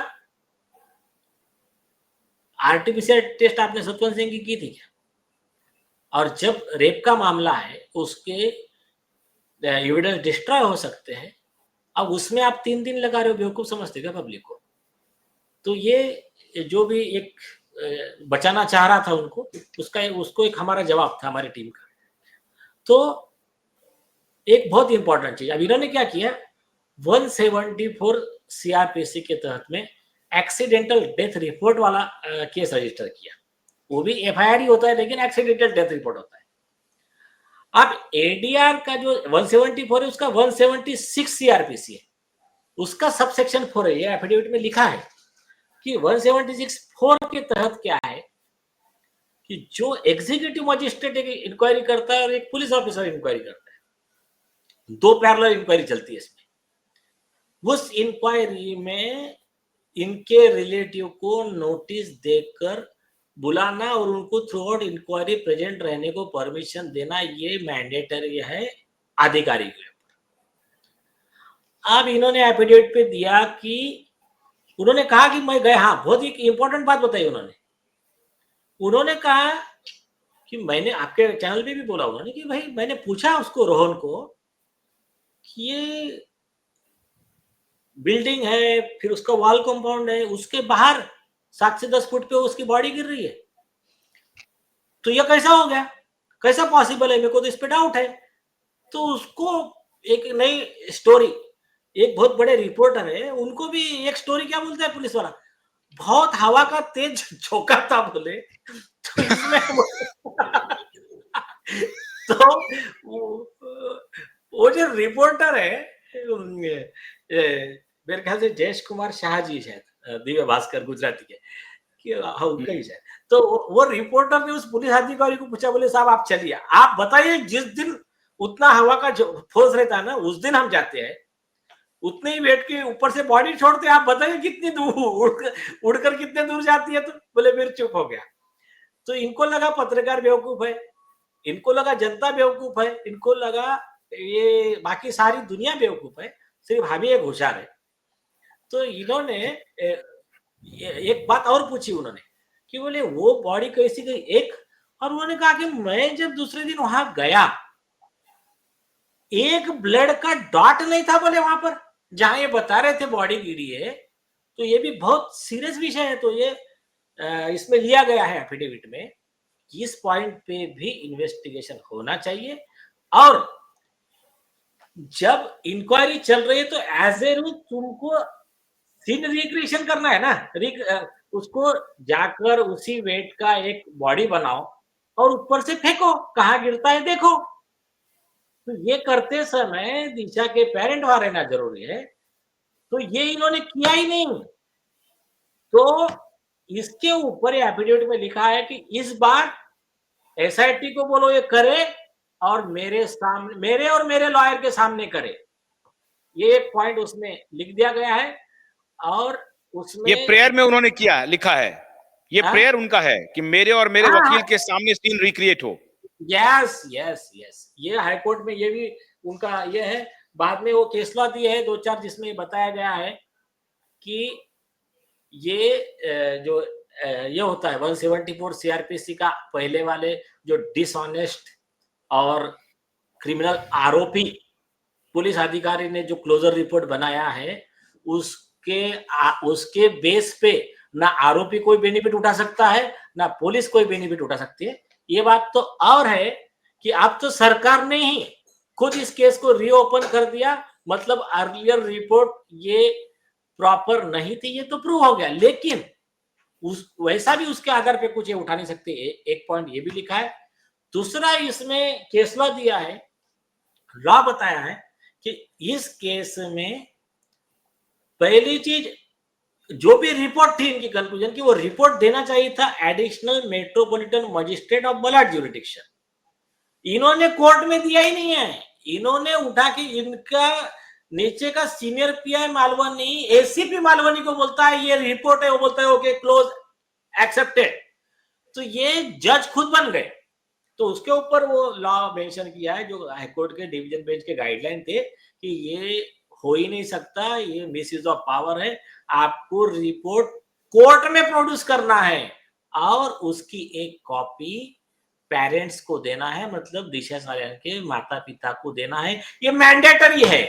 S2: आरटीपीसीआर टेस्ट आपने सतवंत सिंह की थी क्या? और जब रेप का मामला है, उसके एविडेंस डिस्ट्रॉय हो सकते हैं, अब उसमें आप 3 दिन लगा रहे हो, बेवकूफ समझते क्या पब्लिक को? तो ये जो भी एक बचाना चाह रहा था उनको, उसको एक हमारा जवाब था हमारी टीम का। तो एक बहुत इंपॉर्टेंट चीज, अब इन्होंने क्या किया, 174 सीआरपीसी के तहत में एक्सीडेंटल डेथ रिपोर्ट वाला केस रजिस्टर किया। वो भी एफआईआर ही होता है, लेकिन एक्सीडेंटल डेथ रिपोर्ट होता है। अब एडीआर का जो 174 है, उसका 176 सीआरपीसी है, उसका सबसेक्शन 4 है, ये एफिडेविट में लिखा है कि 176(4) के तहत क्या है कि जो एग्जीक्यूटिव मजिस्ट्रेट एक इंक्वायरी करता है और एक पुलिस ऑफिसर इंक्वायरी करता है, 2 पैरेलल इंक्वायरी चलती है इसमें। उस इंक्वायरी में इनके रिलेटिव को नोटिस देकर बुलाना और उनको थ्रू आउट इंक्वायरी प्रेजेंट रहने को परमिशन देना, ये मैंडेटरी है अधिकारी के ऊपर। अब इन्होंने एफिडेविट पे दिया कि उन्होंने कहा कि मैं गया, हाँ बहुत ही इंपॉर्टेंट बात बताई उन्होंने कहा कि मैंने आपके चैनल पे भी बोला उन्होंने कि भाई मैंने पूछा उसको, रोहन को, कि ये बिल्डिंग है, फिर उसका वॉल कंपाउंड है, उसके बाहर 7 से 10 फुट पे उसकी बॉडी गिर रही है, तो ये कैसा हो गया, कैसा पॉसिबल है, मेरे को तो इस पे डाउट है। तो उसको एक नई स्टोरी, एक बहुत बड़े रिपोर्टर है, उनको भी एक स्टोरी क्या बोलता है पुलिस वाला, बहुत हवा का तेज झोंका था बोले, तो इसमें तो वो जो रिपोर्टर है, मेरे ख्याल से जयेश कुमार शाह जी शायद, दिव्य भास्कर गुजराती के, कि हाँ उनका ही शायद, तो वो रिपोर्टर ने उस पुलिस अधिकारी को पूछा, बोले साहब आप चलिए, आप बताइए जिस दिन उतना हवा का फोर्स रहता है ना, उस दिन हम जाते हैं, उतने ही वेट के ऊपर से बॉडी छोड़ते हैं, आप बताइए कितनी दूर उड़कर कितने दूर जाती है, तो बोले फिर चुप हो गया। तो इनको लगा पत्रकार बेवकूफ है, इनको लगा जनता बेवकूफ है, इनको लगा ये बाकी सारी दुनिया बेवकूफ है, सिर्फ हम ही एक होशियार है। तो इन्होंने एक बात और पूछी उन्होंने कि बोले वो बॉडी कैसी गई एक, और उन्होंने कहा कि मैं जब दूसरे दिन वहां गया, एक ब्लड का डॉट नहीं था बोले वहां पर, जहां ये बता रहे थे बॉडी गिरी है। तो ये भी बहुत सीरियस विषय है। तो ये इसमें लिया गया है एफिडेविट में कि इस पॉइंट पे भी इन्वेस्टिगेशन होना चाहिए, और जब इंक्वायरी चल रही है तो एज ए रूल तुमको सीन रिक्रिएशन करना है ना, उसको जाकर उसी वेट का एक बॉडी बनाओ और ऊपर से फेंको, कहाँ गिरता है देखो। तो ये करते समय दिशा के पेरेंट वहां रहना जरूरी है, तो ये इन्होंने किया ही नहीं। तो इसके ऊपर एफिडेविट में लिखा है कि इस बार एसआईटी को बोलो ये करे, और मेरे सामने, मेरे और मेरे लॉयर के सामने करे। ये एक पॉइंट उसमें लिख दिया गया है। और उसमें
S1: ये प्रेयर में उन्होंने किया लिखा है, ये प्रेयर उनका है कि मेरे और मेरे वकील के सामने सीन रिक्रिएट हो।
S2: यस यस यस, ये हाईकोर्ट में ये भी उनका ये है। बाद में वो केस लॉ दिए है 2-4, जिसमें बताया गया है कि ये जो ये होता है 174 सीआरपीसी का पहले वाले जो डिसऑनेस्ट और क्रिमिनल आरोपी पुलिस अधिकारी ने जो क्लोजर रिपोर्ट बनाया है, उसके बेस पे ना आरोपी कोई बेनिफिट उठा सकता है, ना पुलिस कोई बेनिफिट उठा सकती है। ये बात तो और है कि अब तो सरकार ने ही खुद इस केस को रीओपन कर दिया, मतलब अर्लियर रिपोर्ट ये प्रॉपर नहीं थी, ये तो प्रूव हो गया, लेकिन वैसा भी उसके आधार पे कुछ ये उठा नहीं सकते। एक पॉइंट ये भी लिखा है। दूसरा इसमें केस लॉ दिया है, लॉ बताया है कि इस केस में पहली चीज जो भी रिपोर्ट थी इनकी कंक्लूजन की, वो रिपोर्ट देना चाहिए था एडिशनल मेट्रोपॉलिटन मजिस्ट्रेट ऑफ बलाट ज्यूरिडिक्शन। इन्होंने कोर्ट में दिया ही नहीं है, इन्होंने उठा के इनका नीचे का senior pi Malvani ACP Malvani को बोलता है ये रिपोर्ट है, वो बोलता है ओके क्लोज एक्सेप्टेड। तो ये जज खुद बन गए। तो उसके ऊपर वो लॉ मेंशन किया है जो हाईकोर्ट के डिवीजन बेंच के गाइडलाइन थे कि ये हो ही नहीं सकता, ये मिसयूज ऑफ पावर है, आपको रिपोर्ट कोर्ट में प्रोड्यूस करना है और उसकी एक कॉपी पेरेंट्स को देना है, मतलब दिशा सालियान के माता पिता को देना है, ये मैंडेटरी है।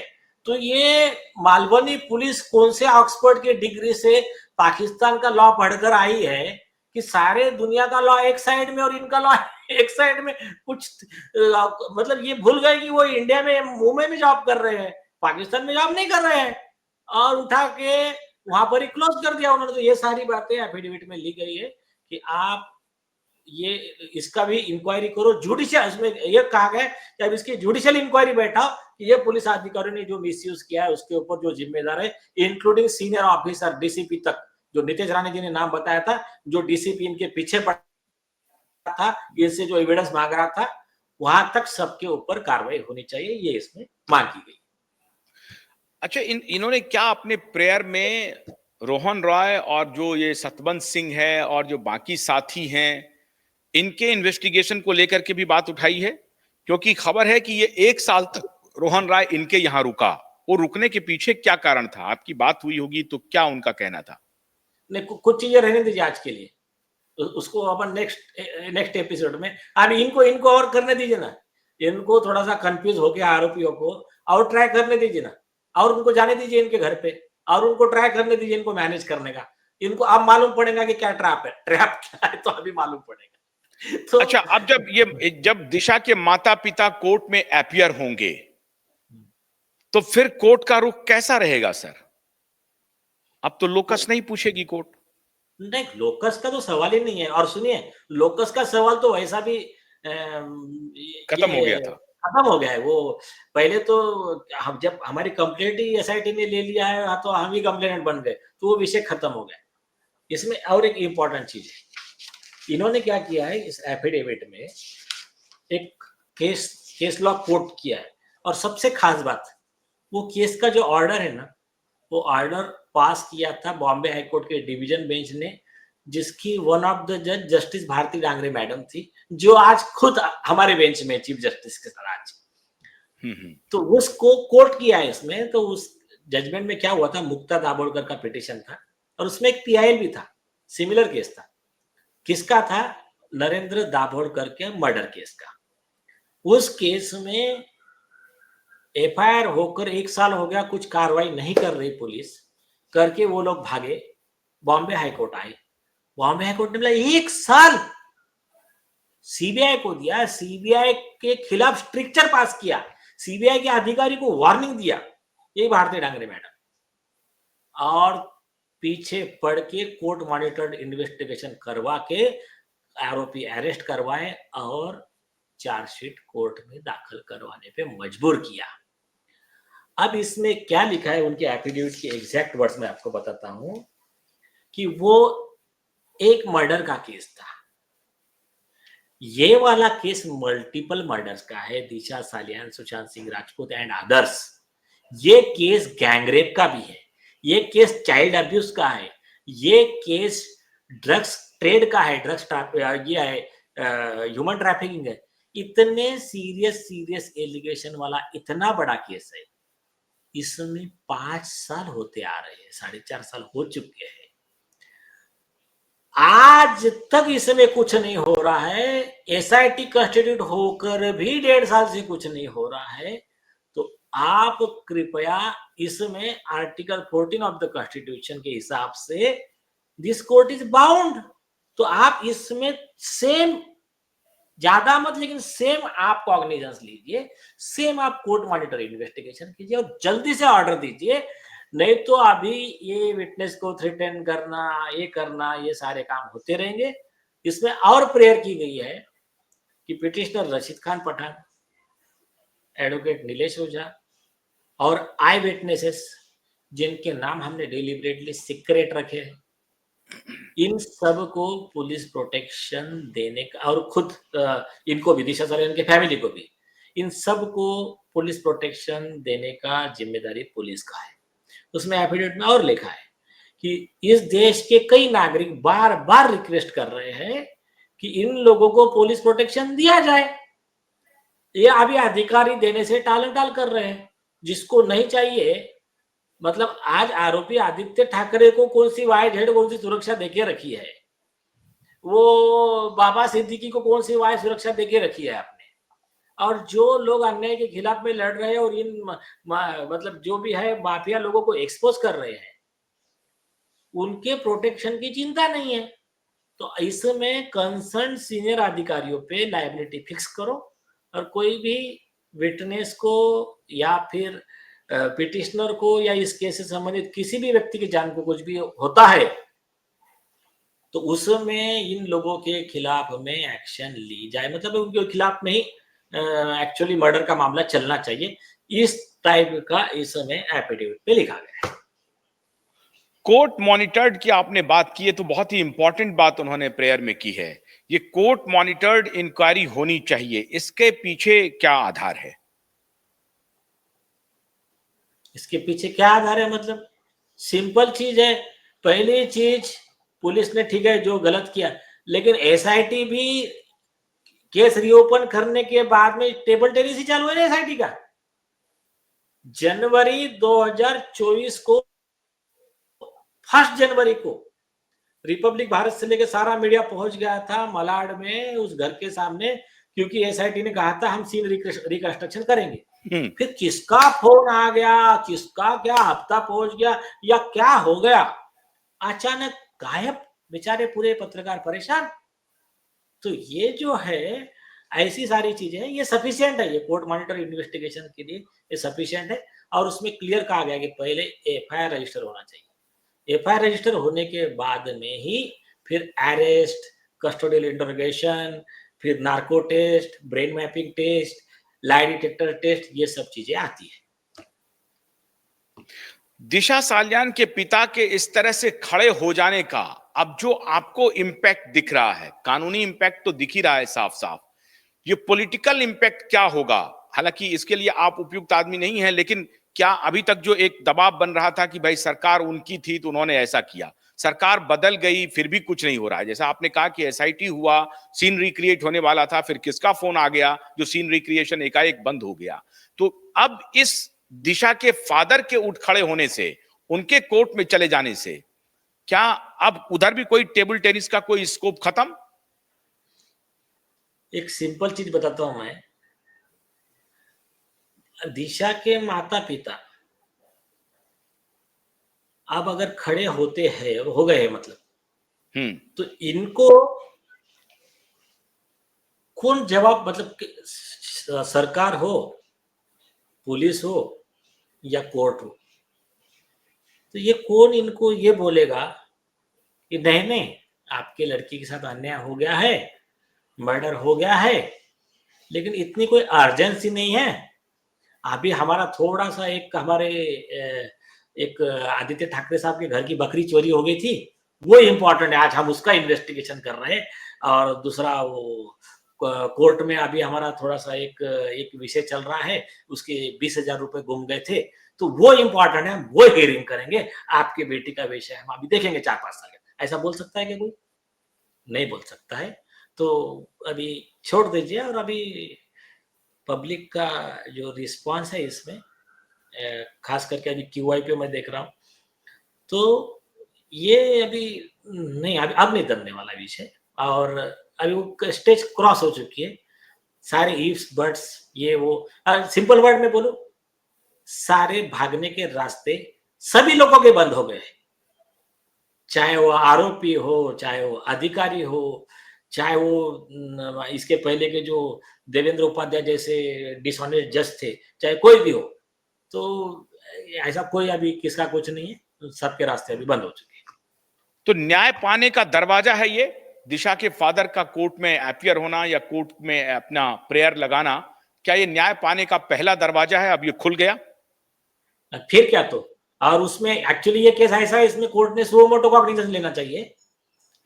S2: तो ये मालवनी पुलिस कौन से ऑक्सफोर्ड के डिग्री से पाकिस्तान का लॉ पढ़कर आई है कि सारे दुनिया का लॉ एक साइड में और इनका लॉ एक साइड में, कुछ मतलब ये भूल गए कि वो इंडिया में मुंबई में जॉब कर रहे हैं, पाकिस्तान में जॉब नहीं कर रहे हैं, और उठा के वहां पर ही क्लोज कर दिया उन्होंने। तो ये सारी बातें एफिडेविट में ली गई है कि आप ये इसका भी इंक्वायरी करो, जुडिशियल, इसमें ये कहा गया कि अब इसकी जुडिशियल इंक्वायरी बैठा कि ये पुलिस अधिकारी ने जो मिसयूज किया है उसके ऊपर जो जिम्मेदार है, इंक्लूडिंग सीनियर ऑफिसर डीसीपी तक, जो नितेश राणे जी ने नाम बताया था, जो डीसीपी इनके पीछे पड़ा था, इनसे जो एविडेंस मांग रहा था, वहां तक सबके ऊपर कार्रवाई होनी चाहिए, ये इसमें मांग की गई।
S1: अच्छा, इन्होंने क्या अपने प्रेयर में रोहन रॉय और जो ये सतबंद सिंह है और जो बाकी साथी हैं, इनके इन्वेस्टिगेशन को लेकर के भी बात उठाई है? क्योंकि खबर है कि ये 1 साल तक रोहन रॉय इनके यहां रुका, वो रुकने के पीछे क्या कारण था? आपकी बात हुई होगी तो क्या उनका कहना था?
S2: नहीं, कुछ चीजें रहने दीजिए आज के लिए, उसको अपन नेक्स्ट एपिसोड में, अब इनको और करने दीजिए ना, इनको थोड़ा सा कंफ्यूज होके आरोपियों को और ट्राई करने दीजिए ना, और उनको जाने दीजिए इनके घर पे, और उनको ट्राई करने दीजिए इनको मैनेज करने का। इनको अब मालूम पड़ेगा कि क्या ट्रैप है, ट्रैप क्या है, तो अभी मालूम पड़ेगा। तो
S1: अच्छा, अब जब दिशा के माता पिता कोर्ट में अपीयर होंगे तो फिर कोर्ट का रुख कैसा रहेगा सर? अब तो लोकस नहीं पूछेगी कोर्ट।
S2: नहीं, लोकस का तो सवाल ही नहीं है। और सुनिए, लोकस का सवाल तो वैसा भी
S1: खत्म हो गया था,
S2: खत्म हो गया है। वो पहले तो हम जब हमारी कंप्लेंट ही एसआईटी ने ले लिया है तो हम ही कंप्लेनेंट बन गए, तो वो विषय खत्म हो गया। इसमें और एक इंपॉर्टेंट चीज है, इन्होंने क्या किया है इस एफिडेविट में, एक केस लॉ कोट किया है, और सबसे खास बात, वो केस का जो ऑर्डर है ना, वो ऑर्डर पास किया था बॉम्बे हाईकोर्ट के डिवीजन बेंच ने, जिसकी वन ऑफ द जज जस्टिस भारती डांगरे मैडम थी, जो आज खुद हमारे बेंच में चीफ जस्टिस के तरह आज। तो उसको कोर्ट किया है इसमें। तो उस जजमेंट में क्या हुआ था, मुक्ता दाभोलकर का पिटीशन था और उसमें एक पीआईएल भी था, सिमिलर केस था। किसका था? नरेंद्र दाभोलकर के मर्डर केस का। उस केस में एफआईआर होकर 1 साल हो गया, कुछ कार्रवाई नहीं कर रही पुलिस, करके वो लोग भागे, बॉम्बे हाईकोर्ट आए। बॉम्बे हाईकोर्ट ने बोला 1 साल सीबीआई को दिया, सीबीआई के खिलाफ स्ट्रिक्चर पास किया, सीबीआई के अधिकारी को वार्निंग दिया, ये भारती डांगरे मैडम, और पीछे पड़ के कोर्ट मॉनिटर्ड इन्वेस्टिगेशन करवा के आरोपी अरेस्ट करवाए और चार्जशीट कोर्ट में दाखिल करवाने पे मजबूर किया। अब इसमें क्या लिखा है उनके एफिडेविट के एग्जैक्ट वर्ड्स में आपको बताता हूं कि वो एक मर्डर का केस था। ये वाला केस मल्टीपल मर्डर्स का है, दिशा सालियान, सुशांत सिंह राजपूत एंड अदर्स। ये केस गैंगरेप का भी है, ये केस चाइल्ड अब्यूज का है, ये केस ड्रग्स ट्रेड का है, ड्रग्स ये है ह्यूमन ट्रैफिकिंग है। इतने सीरियस एलिगेशन वाला इतना बड़ा केस है, इसमें 5 साल होते आ रहे हैं, 4.5 साल हो चुके हैं, आज तक इसमें कुछ नहीं हो रहा है। एसआईटी कंस्टिट्यूट होकर भी 1.5 साल से कुछ नहीं हो रहा है। तो आप कृपया इसमें आर्टिकल 14 ऑफ द कॉन्स्टिट्यूशन के हिसाब से दिस कोर्ट इज बाउंड, तो आप इसमें सेम, ज्यादा मत लेकिन सेम आप कॉग्निजेंस लीजिए, सेम आप कोर्ट मॉनिटर इन्वेस्टिगेशन कीजिए और जल्दी से ऑर्डर दीजिए, नहीं तो अभी ये विटनेस को थ्रेटन करना, ये सारे काम होते रहेंगे। इसमें और प्रेयर की गई है कि पिटिशनर रशीद खान पठान, एडवोकेट नीलेश ओझा और आई विटनेसेस जिनके नाम हमने डिलिबरेटली सीक्रेट रखे हैं, इन सब को पुलिस प्रोटेक्शन देने का, और खुद इनको भी, दिशा सालियान के फैमिली को भी, इन सब को पुलिस प्रोटेक्शन देने का जिम्मेदारी पुलिस का है। उसमें एफिडेविट में और लिखा है कि इस देश के कई नागरिक बार बार रिक्वेस्ट कर रहे हैं कि इन लोगों को पुलिस प्रोटेक्शन दिया जाए। ये अभी अधिकारी देने से टालमटाल कर रहे हैं, जिसको नहीं चाहिए। मतलब आज आरोपी आदित्य ठाकरे को कौन सी वाइड हेड, कौन सी सुरक्षा देके रखी है, वो बाबा सिद्दीकी को कौन सी वाइड सुरक्षा देके रखी है आपने, और जो लोग अन्याय के खिलाफ में लड़ रहे हैं और इन मतलब जो भी है माफिया लोगों को एक्सपोज कर रहे हैं, उनके प्रोटेक्शन की चिंता नहीं है। तो इसमें कंसर्न सीनियर अधिकारियों पे लायबिलिटी फिक्स करो, और कोई भी विटनेस को या फिर पिटिशनर को या इस केस से संबंधित किसी भी व्यक्ति की जान को कुछ भी होता है तो उसमें इन लोगों के खिलाफ में एक्शन ली जाए, मतलब उनके खिलाफ में ही एक्चुअली मर्डर का मामला चलना चाहिए। इस टाइप का इसमें एफिडेविट पे लिखा गया है।
S1: कोर्ट मॉनिटर्ड की आपने बात की है, तो बहुत ही इंपॉर्टेंट बात उन्होंने प्रेयर में की है। ये कोर्ट मॉनिटर्ड इंक्वायरी होनी चाहिए, इसके पीछे क्या आधार है?
S2: इसके पीछे क्या आधार है? मतलब सिंपल चीज है। पहली चीज, पुलिस ने ठीक है जो गलत किया, लेकिन एसआईटी भी केस रीओपन करने के बाद में टेबल टेनिस ही चालू है ना एसआईटी का। जनवरी 2024 को, 1 जनवरी को रिपब्लिक भारत से लेकर सारा मीडिया पहुंच गया था मलाड में उस घर के सामने, क्योंकि एसआईटी ने कहा था हम सीन रिकंस्ट्रक्शन करेंगे। फिर किसका फोन आ गया, किसका क्या हफ्ता पहुंच गया या क्या हो गया, अचानक गायब, बेचारे पूरे पत्रकार परेशान। तो ये जो है, ऐसी सारी चीजें हैं, ये सफिशिएंट है, ये कोर्ट मॉनिटर इन्वेस्टिगेशन के लिए ये सफिशिएंट है। और उसमें क्लियर कहा गया कि पहले एफआईआर रजिस्टर होना चाहिए, एफआईआर रजिस्टर होने के बाद में ही फिर अरेस्ट, कस्टोडियल इंटरोगेशन, फिर narco test, brain mapping test, lie detector test, ये सब चीजें आती है।
S1: दिशा सालियान के पिता के इस तरह से खड़े हो जाने का अब जो आपको इंपैक्ट दिख रहा है, कानूनी इंपैक्ट तो दिख ही रहा है साफ साफ, ये पॉलिटिकल इंपैक्ट क्या होगा? हालांकि इसके लिए आप उपयुक्त आदमी नहीं है, लेकिन क्या अभी तक जो एक दबाव बन रहा था कि भाई सरकार उनकी थी तो उन्होंने ऐसा किया, सरकार बदल गई फिर भी कुछ नहीं हो रहा है, जैसा आपने कहा कि एसआईटी हुआ, सीन रिक्रिएट होने वाला था, फिर किसका फोन आ गया जो सीन रिक्रिएशन एकाएक बंद हो गया। तो अब इस दिशा के फादर के उठ खड़े होने से, उनके कोर्ट में चले जाने से क्या अब उधर भी कोई टेबल टेनिस का कोई स्कोप खत्म?
S2: एक सिंपल चीज बताता हूं मैं, दिशा के माता पिता अब अगर खड़े होते हैं, हो गए मतलब, तो इनको कौन जवाब, मतलब सरकार हो, पुलिस हो या कोर्ट हो, तो ये कौन इनको ये बोलेगा कि नहीं नहीं, आपके लड़की के साथ अन्याय हो गया है, मर्डर हो गया है, लेकिन इतनी कोई अर्जेंसी नहीं है, अभी हमारा थोड़ा सा एक हमारे एक आदित्य ठाकरे साहब के घर की बकरी चोरी हो गई थी, वो इम्पोर्टेंट है, आज हम उसका इन्वेस्टिगेशन कर रहे हैं। और दूसरा वो कोर्ट में अभी हमारा थोड़ा सा एक विषय चल रहा है, उसके 20,000 रुपए गुम गए थे, तो वो इम्पोर्टेंट है, वो हियरिंग करेंगे, आपके बेटी का विषय हम अभी देखेंगे 4-5 साल। ऐसा बोल सकता है क्या कोई? नहीं बोल सकता है। तो अभी छोड़ दीजिए, और अभी पब्लिक का जो रिस्पांस है इसमें, खास करके अभी क्यूआई पे मैं देख रहा हूँ, तो ये अभी नहीं, अब नहीं दबने वाला विषय, और अभी वो स्टेज क्रॉस हो चुकी है। सारे इफ्स बट्स ये वो, सिंपल वर्ड में बोलो, सारे भागने के रास्ते सभी लोगों के बंद हो गए, चाहे वो आरोपी हो, चाहे वो अधिकारी हो, चाहे वो इसके पहले के जो देवेंद्र उपाध्याय जैसे डिसऑनेस्ट जज थे, चाहे कोई भी हो, तो ऐसा कोई अभी किसका कुछ नहीं है, सबके रास्ते अभी बंद हो चुके हैं।
S1: तो न्याय पाने का दरवाजा है ये, दिशा के फादर का कोर्ट में अपीयर होना या कोर्ट में अपना प्रेयर लगाना, क्या ये न्याय पाने का पहला दरवाजा है? अब ये खुल गया?
S2: फिर क्या तो, और उसमें एक्चुअली ये केस ऐसा है, इसमें कोर्ट ने सुओ मोटो कॉग्निजेंस लेना चाहिए,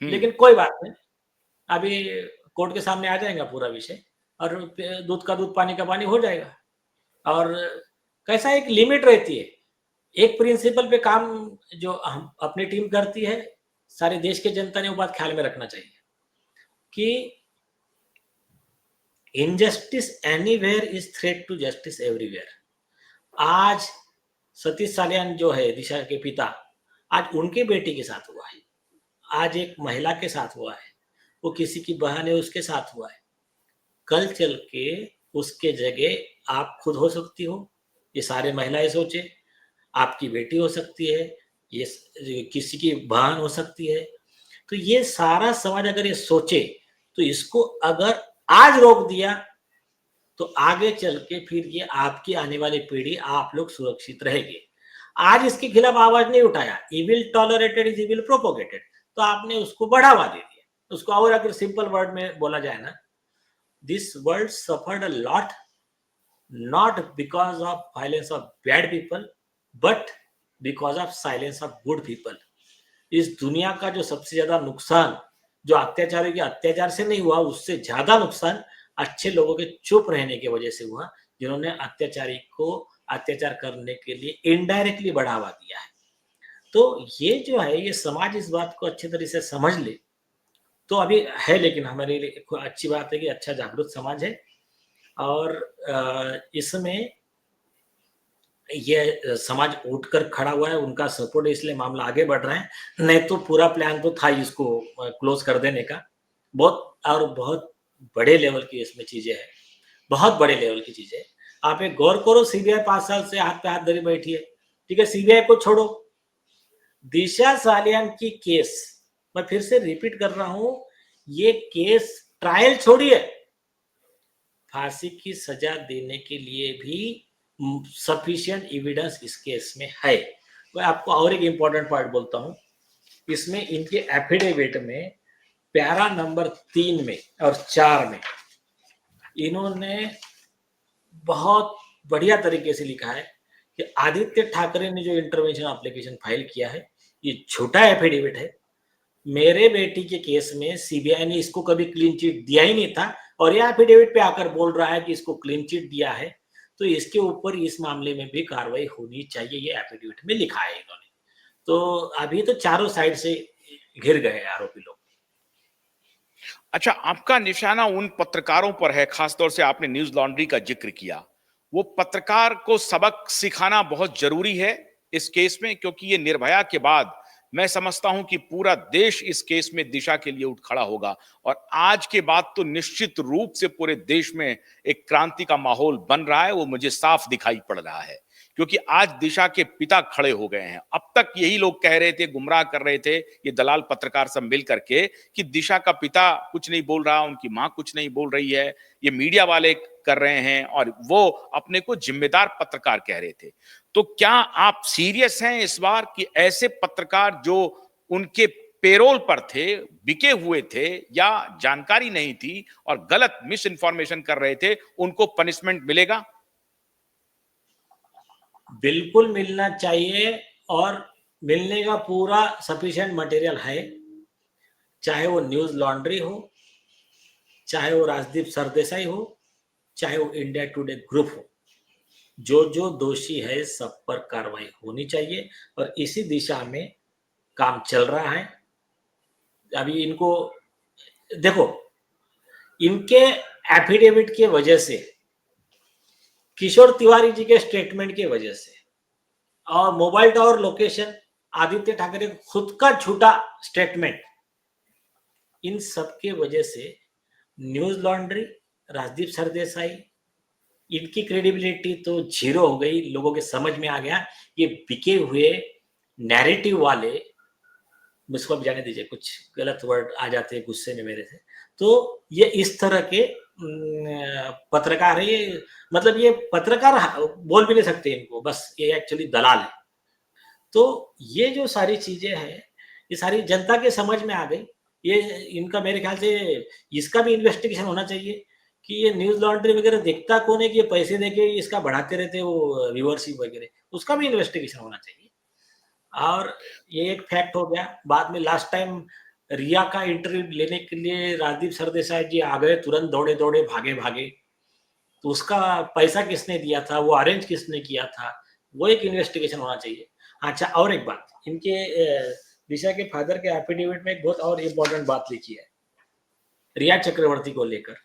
S2: लेकिन कोई बात नहीं, अभी कोर्ट के सामने आ जाएगा पूरा विषय, और दूध का दूध पानी का पानी हो जाएगा। और कैसा एक लिमिट रहती है, एक प्रिंसिपल पे काम जो हम अपनी टीम करती है, सारे देश के जनता ने वो बात ख्याल में रखना चाहिए कि injustice anywhere is threat to justice everywhere. आज सतीश सालियान जो है दिशा के पिता, आज उनके बेटी के साथ हुआ है, आज एक महिला के साथ हुआ है, वो किसी की बहन है उसके साथ हुआ है, कल चल के उसके जगह आप खुद हो सकती हो, ये सारे महिलाएं सोचे, आपकी बेटी हो सकती है, ये किसी की बहन हो सकती है, तो ये सारा समाज अगर ये सोचे, तो इसको अगर आज रोक दिया, तो आगे चल के फिर ये आपकी आने वाली पीढ़ी, आप लोग सुरक्षित रहेंगे। आज इसके खिलाफ आवाज नहीं उठाया, evil tolerated is evil propagated, तो आपने उसको बढ़ावा दे दिया उसको। और अगर सिंपल वर्ड में बोला जाए ना, this world suffered a lot, not because of violence of bad people, but because of silence of good people। इस दुनिया का जो सबसे ज्यादा नुकसान, जो अत्याचारियों के अत्याचार से नहीं हुआ, उससे ज्यादा नुकसान अच्छे लोगों के चुप रहने की वजह से हुआ, जिन्होंने अत्याचारी को अत्याचार करने के लिए इनडायरेक्टली बढ़ावा दिया है। तो ये जो है, ये समाज इस बात को अच्छी तरह से समझ ले तो अभी है, लेकिन हमारे लिए अच्छी बात है कि अच्छा जागरूक समाज है, और इसमें ये समाज उठकर खड़ा हुआ है, उनका सपोर्ट है, इसलिए मामला आगे बढ़ रहा है। नहीं तो पूरा प्लान तो था इसको क्लोज कर देने का, बहुत बड़े लेवल की इसमें चीजें हैं, बहुत बड़े लेवल की चीजें। आप एक गौर करो, सीबीआई 5 साल से हाथ पे हाथ धरी बैठी है, ठीक है, सीबीआई को छोड़ो, दिशा सालियान की केस, मैं फिर से रिपीट कर रहा हूं, ये केस ट्रायल छोड़िए, फांसी की सजा देने के लिए भी सफिशिएंट एविडेंस इस केस में है। मैं आपको और एक इंपॉर्टेंट पार्ट बोलता हूं, इसमें इनके एफिडेविट में पैरा नंबर 3 में और 4 में इन्होंने बहुत बढ़िया तरीके से लिखा है कि आदित्य ठाकरे ने जो इंटरवेंशन एप्लीकेशन फाइल किया है, ये झूठा एफिडेविट है। मेरे बेटी के केस में सीबीआई ने इसको कभी क्लीन चिट दिया ही नहीं था, और यह एफिडेविट पे आकर बोल रहा है कि इसको क्लीन चिट दिया है, तो इसके ऊपर इस मामले में भी कार्रवाई होनी चाहिए, ये एफिडेविट में लिखा है इन्होंने। तो अभी तो चारों साइड से घिर गए आरोपी लोग।
S1: अच्छा, आपका निशाना उन पत्रकारों पर है, खासतौर से आपने न्यूज लॉन्ड्री का जिक्र किया, वो पत्रकार को सबक सिखाना बहुत जरूरी है इस केस में, क्योंकि ये निर्भया के बाद मैं समझता हूं कि पूरा देश इस केस में दिशा के लिए उठ खड़ा होगा और आज के बाद तो निश्चित रूप से पूरे देश में एक क्रांति का माहौल बन रहा है, वो मुझे साफ दिखाई पड़ रहा है। क्योंकि आज दिशा के पिता खड़े हो गए हैं। अब तक यही लोग कह रहे थे, गुमराह कर रहे थे, ये दलाल पत्रकार सब मिल करके, कि दिशा का पिता कुछ नहीं बोल रहा, उनकी मां कुछ नहीं बोल रही है, ये मीडिया वाले कर रहे हैं और वो अपने को जिम्मेदार पत्रकार कह रहे थे। तो क्या आप सीरियस हैं इस बार कि ऐसे पत्रकार जो उनके पेरोल पर थे, बिके हुए थे या जानकारी नहीं थी और गलत मिस इन्फॉर्मेशन कर रहे थे, उनको पनिशमेंट मिलेगा?
S2: बिल्कुल मिलना चाहिए और मिलने का पूरा सफिशिएंट मटेरियल है, चाहे वो न्यूज लॉन्ड्री हो, चाहे वो राजदीप सरदेसाई हो, चाहे वो इंडिया टुडे ग्रुप हो। जो जो दोषी है सब पर कार्रवाई होनी चाहिए और इसी दिशा में काम चल रहा है। अभी इनको देखो, इनके एफिडेविट के वजह से, किशोर तिवारी जी के स्टेटमेंट के वजह से और mobile tower location, Aditya Thackeray खुद का झूठा स्टेटमेंट, इन सब के वजह से न्यूज लॉन्ड्री, राजदीप सरदेसाई, इनकी क्रेडिबिलिटी तो जीरो हो गई। लोगों के समझ में आ गया ये बिके हुए नैरेटिव वाले, मुझको अब जाने दीजिए, कुछ गलत वर्ड आ जाते हैं गुस्से में मेरे से, तो ये इस तरह के पत्रकार है। ये मतलब ये पत्रकार बोल भी नहीं सकते इनको, बस ये एक्चुअली दलाल है। तो ये जो सारी चीजें हैं, ये सारी जनता के समझ में आ गई। ये इनका मेरे ख्याल से इसका भी इन्वेस्टिगेशन होना चाहिए कि ये न्यूज लॉन्ड्री वगैरह देखता कौन है कि ये पैसे देके इसका बढ़ाते रहते वो व्यूअरशिप वगैरह, उसका भी इन्वेस्टिगेशन होना चाहिए। और ये एक फैक्ट हो गया। बाद में लास्ट टाइम रिया का इंटरव्यू लेने के लिए राजदीप सरदेसाई जी आ गए, तुरंत दौड़े दौड़े भागे भागे, तो उसका पैसा किसने दिया था, वो अरेंज किसने किया था, वो एक इन्वेस्टिगेशन होना चाहिए। अच्छा, और एक बात, इनके दिशा के फादर के एफिडेविट में एक बहुत और इम्पोर्टेंट बात लिखी है रिया चक्रवर्ती को लेकर।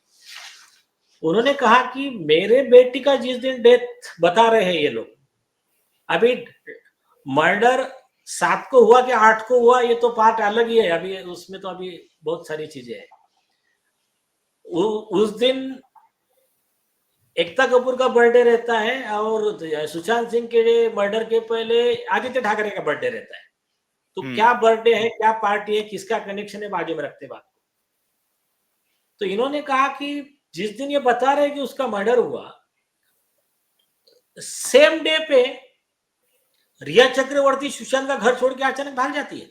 S2: उन्होंने कहा कि मेरे बेटी का जिस दिन डेथ बता रहे हैं ये लोग, अभी मर्डर 7 को हुआ कि 8 को हुआ ये तो पार्ट अलग ही है, अभी उसमें तो अभी बहुत सारी चीजें हैं। उस दिन एकता कपूर का बर्थडे रहता है और सुशांत सिंह के मर्डर के पहले आदित्य ठाकरे का बर्थडे रहता है। तो क्या बर्थडे है, क्या पार्टी है, किसका कनेक्शन है, बाजू में रखते बात। तो इन्होंने कहा कि जिस दिन ये बता रहे कि उसका मर्डर हुआ, सेम डे पे रिया चक्रवर्ती सुशांत का घर छोड़ के अचानक भाग जाती है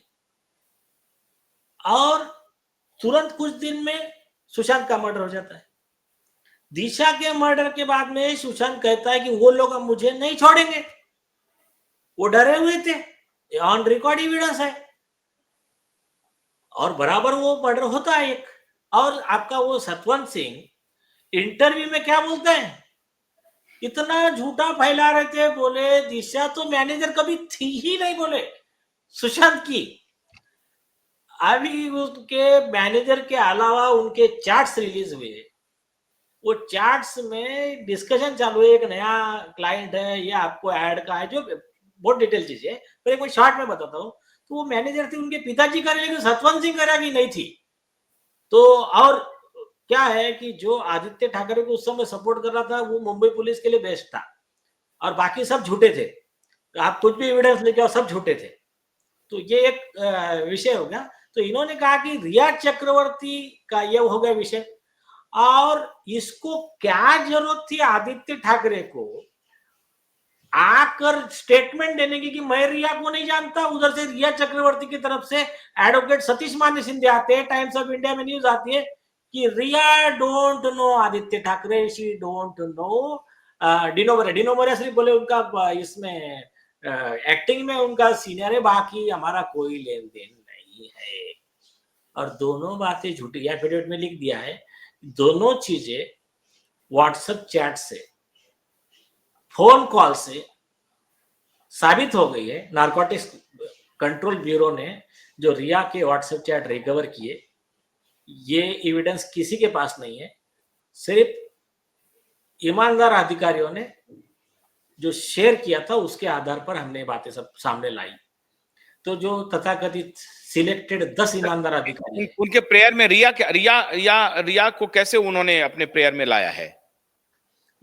S2: और तुरंत कुछ दिन में सुशांत का मर्डर हो जाता है। दिशा के मर्डर के बाद में सुशांत कहता है कि वो लोग अब मुझे नहीं छोड़ेंगे, वो डरे हुए थे, ऑन रिकॉर्ड एविडेंस है। और बराबर वो मर्डर होता है एक। और आपका वो सतवंत सिंह इंटरव्यू में क्या बोलते हैं, इतना झूठा फैला रहे थे, बोले दिशा तो मैनेजर कभी थी ही नहीं, बोले सुशांत की। अभी उसके मैनेजर के अलावा उनके चार्ट्स रिलीज हुए, वो चार्ट्स में डिस्कशन चालू है, एक नया क्लाइंट है, ये आपको ऐड का है, जो बहुत डिटेल चीज है, पर एक शॉर्ट में बताता हूँ। तो वो मैनेजर थे, उनके पिताजी करे, लेकिन सतवंत सिंह करा की नहीं थी। तो और क्या है कि जो आदित्य ठाकरे को उस समय सपोर्ट कर रहा था वो मुंबई पुलिस के लिए बेस्ट था और बाकी सब झूठे थे। आप कुछ भी एविडेंस लेके आओ, सब झूठे थे। तो ये एक विषय हो गया। तो इन्होंने कहा कि रिया चक्रवर्ती का ये हो गया विषय, और इसको क्या जरूरत थी आदित्य ठाकरे को आकर स्टेटमेंट देने की कि मैं रिया को नहीं जानता। उधर से रिया चक्रवर्ती की तरफ से एडवोकेट सतीश मान्य सिंधे आते हैं, टाइम्स ऑफ इंडिया में न्यूज आती है कि Rhea don't know Aaditya Thackeray, she don't know Dino Morea सिर्फ बोले उनका इसमें एक्टिंग में उनका सीनियर है, बाकी हमारा कोई लेन देन नहीं है। और दोनों बातें झूठी, एफिडेविट में लिख दिया है, दोनों चीजें व्हाट्सएप चैट से, फोन कॉल से साबित हो गई है। नारकोटिक्स कंट्रोल ब्यूरो ने जो रिया के व्हाट्सएप चैट रिकवर किए, ये एविडेंस किसी के पास नहीं है, सिर्फ ईमानदार अधिकारियों ने जो शेयर किया था उसके आधार पर हमने बातें सब सामने लाई। तो जो तथाकथित सिलेक्टेड 10 ईमानदार अधिकारी है,
S1: उनके प्रेयर में रिया को कैसे उन्होंने अपने प्रेयर में लाया है,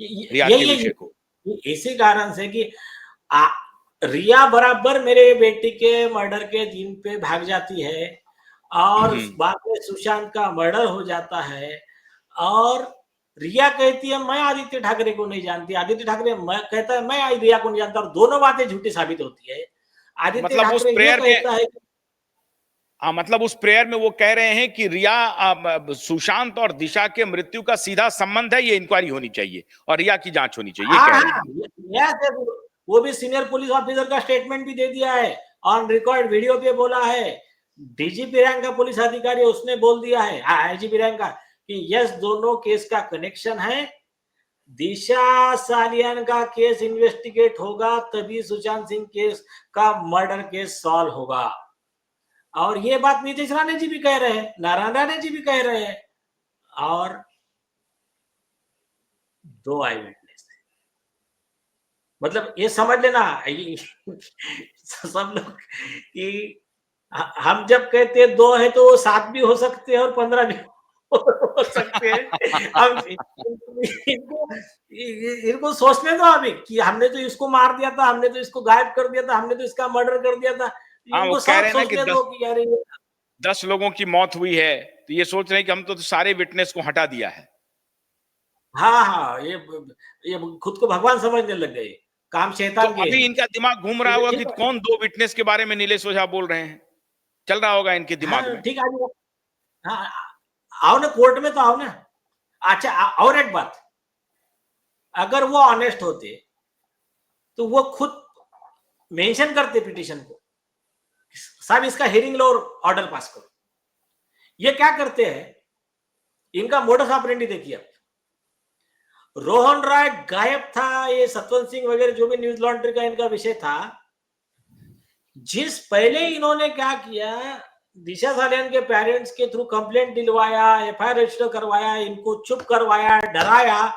S1: रिया के
S2: यही
S1: विषय को?
S2: इसी कारण से कि आ, रिया बराबर मेरे बेटी के मर्डर के दिन पे भाग जाती है और बाद में सुशांत का मर्डर हो जाता है और रिया कहती है मैं आदित्य ठाकरे को नहीं जानती, आदित्य ठाकरे कहता है मैं रिया को नहीं जानता, और दोनों बातें झूठी साबित होती है। आदित्य
S1: मतलब उस
S2: ठाकरे ये
S1: प्रेयर में,
S2: कहता है
S1: मतलब उस प्रेयर में वो कह रहे हैं कि रिया सुशांत और दिशा के मृत्यु का सीधा संबंध है, ये इंक्वायरी होनी चाहिए और रिया की जांच होनी चाहिए, ये कह रहे हैं।
S2: वो भी सीनियर पुलिस ऑफिसर का स्टेटमेंट भी दे दिया है, ऑन रिकॉर्ड वीडियो पे बोला है। डीजीपी रैंक का पुलिस अधिकारी उसने बोल दिया है, आईजीपी रैंक का, कि यस दोनों केस का कनेक्शन है, दिशा सालियान का केस इन्वेस्टिगेट होगा तभी सुशांत सिंह केस का मर्डर केस सॉल्व होगा। और ये बात नीतीश राणे जी भी कह रहे हैं, नारायण राणे जी भी कह रहे हैं, और 2 आई विटनेस, मतलब ये समझ लेना सब लोग कि हम जब कहते हैं 2 है तो 7 भी हो सकते हैं और 15 भी हो सकते हैं। हम इनको सोचने दो अभी कि हमने तो इसको मार दिया था, हमने तो इसको गायब कर दिया था, हमने तो इसका मर्डर कर दिया था।
S1: हाँ, वो
S2: इनको
S1: कह
S2: सब
S1: रहे हैं ना कि
S2: सोचने दो कि यार
S1: 10 लोगों की मौत हुई है, तो ये सोच रहे हैं कि हम तो सारे विटनेस को हटा दिया है।
S2: हाँ, ये खुद को भगवान समझने लग गए, काम
S1: तो
S2: शैतान के
S1: अभी
S2: हैं।
S1: इनका दिमाग घूम रहा होगा कि
S2: ठीक है,
S1: कौन 2 विटनेस के बारे में नीलेश ओझा बोल रहे हैं, चल रहा होगा इनके दिमाग
S2: हाँ
S1: में।
S2: ठीक है, हाँ, आओ ना कोर्ट में तो आओ ना। अच्छा, और एक बात, अगर वो ऑनेस्ट होते तो वो खुद मेंशन करते पिटीशन को, साहब इसका हियरिंग लो और ऑर्डर पास करो। ये क्या करते हैं, इनका मोडस ऑपरेंडी देखिए आप। रोहन राय गायब था, ये सतवंत सिंह वगैरह जो भी न्यूज लॉन्ड्री का इनका विषय था, जिस पहले इन्होंने क्या किया, दिशा सालियान के पेरेंट्स के थ्रू कंप्लेंट दिलवाया, एफआईआर रजिस्टर करवाया, इनको चुप करवाया, डराया,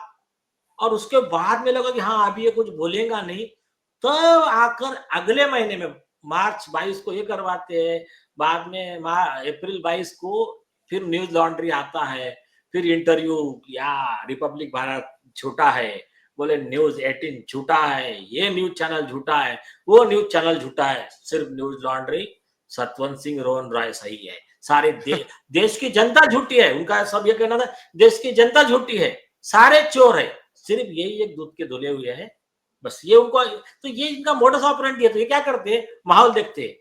S2: और उसके बाद में लगा कि हाँ अभी ये कुछ बोलेगा नहीं, तो आकर अगले महीने में मार्च 22 को ये करवाते हैं, बाद में अप्रैल 22 को फिर न्यूज लॉन्ड्री आता है, फिर इंटरव्यू, या रिपब्लिक भारत झूठा है, बोले न्यूज 18 झूठा है, ये न्यूज चैनल झूठा है, वो न्यूज चैनल झूठा है, सिर्फ न्यूज लॉन्ड्री सतवंत सिंह रोहन राय सही है। सारे देश की जनता झूठी है, उनका सब ये कहना था देश की जनता झूठी है, सारे चोर है, सिर्फ यही एक दूध के धुले हुए हैं, बस ये उनको, तो ये इनका मोडस ऑपरेंडी है। तो ये क्या करते हैं, माहौल देखते हैं,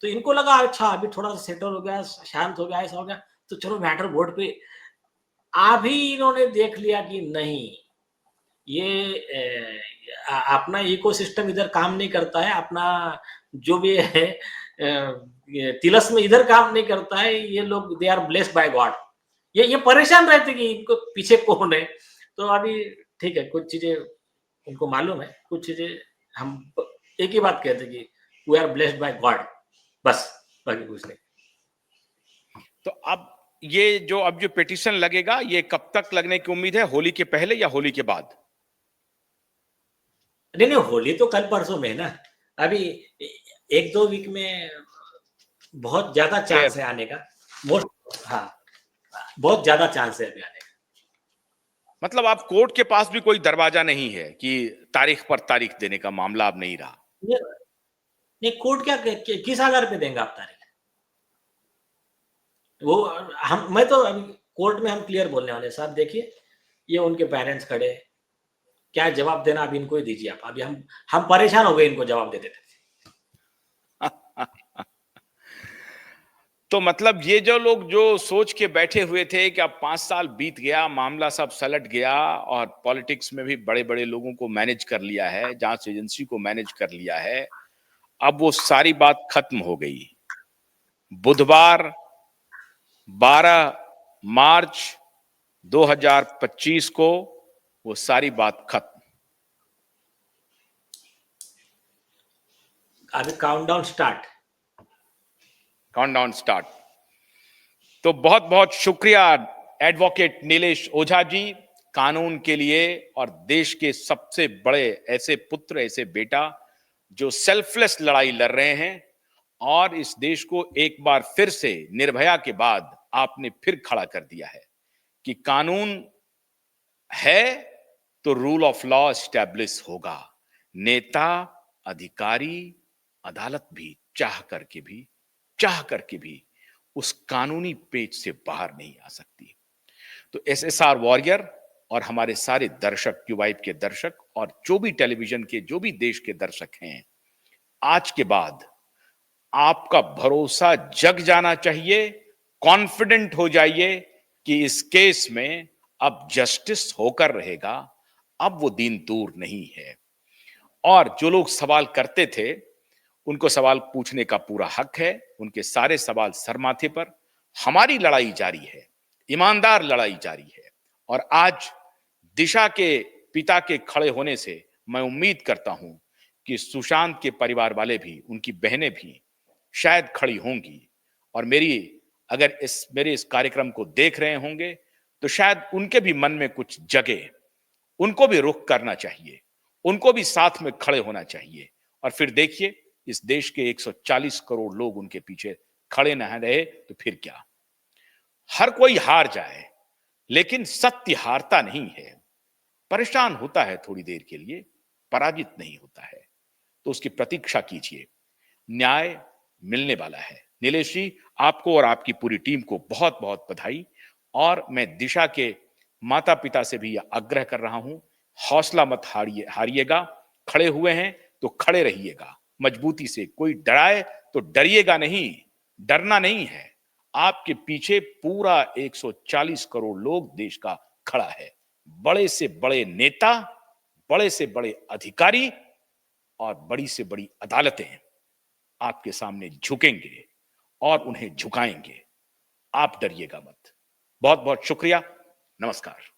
S2: तो इनको लगा अच्छा अभी थोड़ा सा सेटल हो गया, शांत हो गया, ऐसा हो गया, तो चलो मैटर बोर्ड पे। अभी इन्होंने देख लिया कि नहीं, ये अपना इकोसिस्टम इधर काम नहीं करता है, अपना जो भी है तिलस्म इधर काम नहीं करता है, ये लोग they are blessed by God, ये परेशान रहते कि इनको पीछे कौन है। तो अभी ठीक है, कुछ चीजें उनको मालूम है, कुछ चीजें हम एक ही बात कहते कि we are blessed by God, बस, बाकी कुछ नहीं।
S1: तो अब ये जो पिटीशन लगेगा, ये कब तक लगने की उम्मीद है, होली के पहले या होली के बाद?
S2: नहीं नहीं, होली तो कल परसों में है ना, अभी 1-2 वीक में बहुत ज्यादा चांस है आने का, हाँ, बहुत ज्यादा चांस है अभी आने का।
S1: मतलब आप कोर्ट के पास भी कोई दरवाजा नहीं है कि तारीख पर तारीख देने का मामला अब नहीं रहा?
S2: नहीं, कोर्ट क्या किस आधार पे देंगे आप तारीख, वो मैं तो अभी कोर्ट में हम क्लियर बोलने वाले, साहब देखिए ये उनके पेरेंट्स खड़े, क्या जवाब देना अभी इनको ही दीजिए आप, अभी हम परेशान हो गए इनको जवाब देते थे।
S1: तो मतलब ये जो लोग जो सोच के बैठे हुए थे कि अब 5 साल बीत गया, मामला सब सलट गया और पॉलिटिक्स में भी बड़े बड़े लोगों को मैनेज कर लिया है, जांच एजेंसी को मैनेज कर लिया है, अब वो सारी बात खत्म हो गई। बुधवार 12 मार्च 2025 को वो सारी बात खत्म।
S2: अभी काउंटडाउन स्टार्ट।
S1: तो बहुत बहुत शुक्रिया एडवोकेट नीलेश ओझा जी, कानून के लिए और देश के सबसे बड़े ऐसे पुत्र, ऐसे बेटा जो सेल्फलेस लड़ाई लड़ रहे हैं और इस देश को एक बार फिर से निर्भया के बाद आपने फिर खड़ा कर दिया है कि कानून है तो रूल ऑफ लॉ एस्टैब्लिश होगा। नेता, अधिकारी, अदालत भी चाह करके भी उस कानूनी पेच से बाहर नहीं आ सकती। तो एसएसआर वॉरियर और हमारे सारे दर्शक, क्यूवाइब के दर्शक और जो भी टेलीविजन के, जो भी देश के दर्शक हैं, आज के बाद आपका भरोसा जग जाना चाहिए, कॉन्फिडेंट हो जाइए कि इस केस में अब जस्टिस होकर रहेगा, अब वो दिन दूर नहीं है। और जो लोग सवाल करते थे, उनको सवाल पूछने का पूरा हक है, उनके सारे सवाल सर माथे पर। हमारी लड़ाई जारी है, ईमानदार लड़ाई जारी है। और आज दिशा के पिता के खड़े होने से मैं उम्मीद करता हूं कि सुशांत के परिवार वाले भी, उनकी बहनें भी शायद खड़ी होंगी और मेरे इस कार्यक्रम को देख रहे होंगे तो शायद उनके भी मन में कुछ जगे, उनको भी रुख करना चाहिए, उनको भी साथ में खड़े होना चाहिए। और फिर देखिए, इस देश के 140 करोड़ लोग उनके पीछे खड़े न रहे तो फिर क्या। हर कोई हार जाए, लेकिन सत्य हारता नहीं है। परेशान होता है थोड़ी देर के लिए, पराजित नहीं होता है। तो उसकी प्रतीक्षा कीजिए, न्याय मिलने वाला है। नीलेश जी, आपको और आपकी पूरी टीम को बहुत बहुत बधाई। और मैं दिशा के माता पिता से भी यह आग्रह कर रहा हूं, हौसला मत हारिएगा। खड़े हुए हैं तो खड़े रहिएगा मजबूती से। कोई डराए तो डरिएगा नहीं, डरना नहीं है। आपके पीछे पूरा 140 करोड़ लोग देश का खड़ा है। बड़े से बड़े नेता, बड़े से बड़े अधिकारी और बड़ी से बड़ी अदालतें आपके सामने झुकेंगे और उन्हें झुकाएंगे। आप डरिएगा मत। बहुत बहुत शुक्रिया। नमस्कार।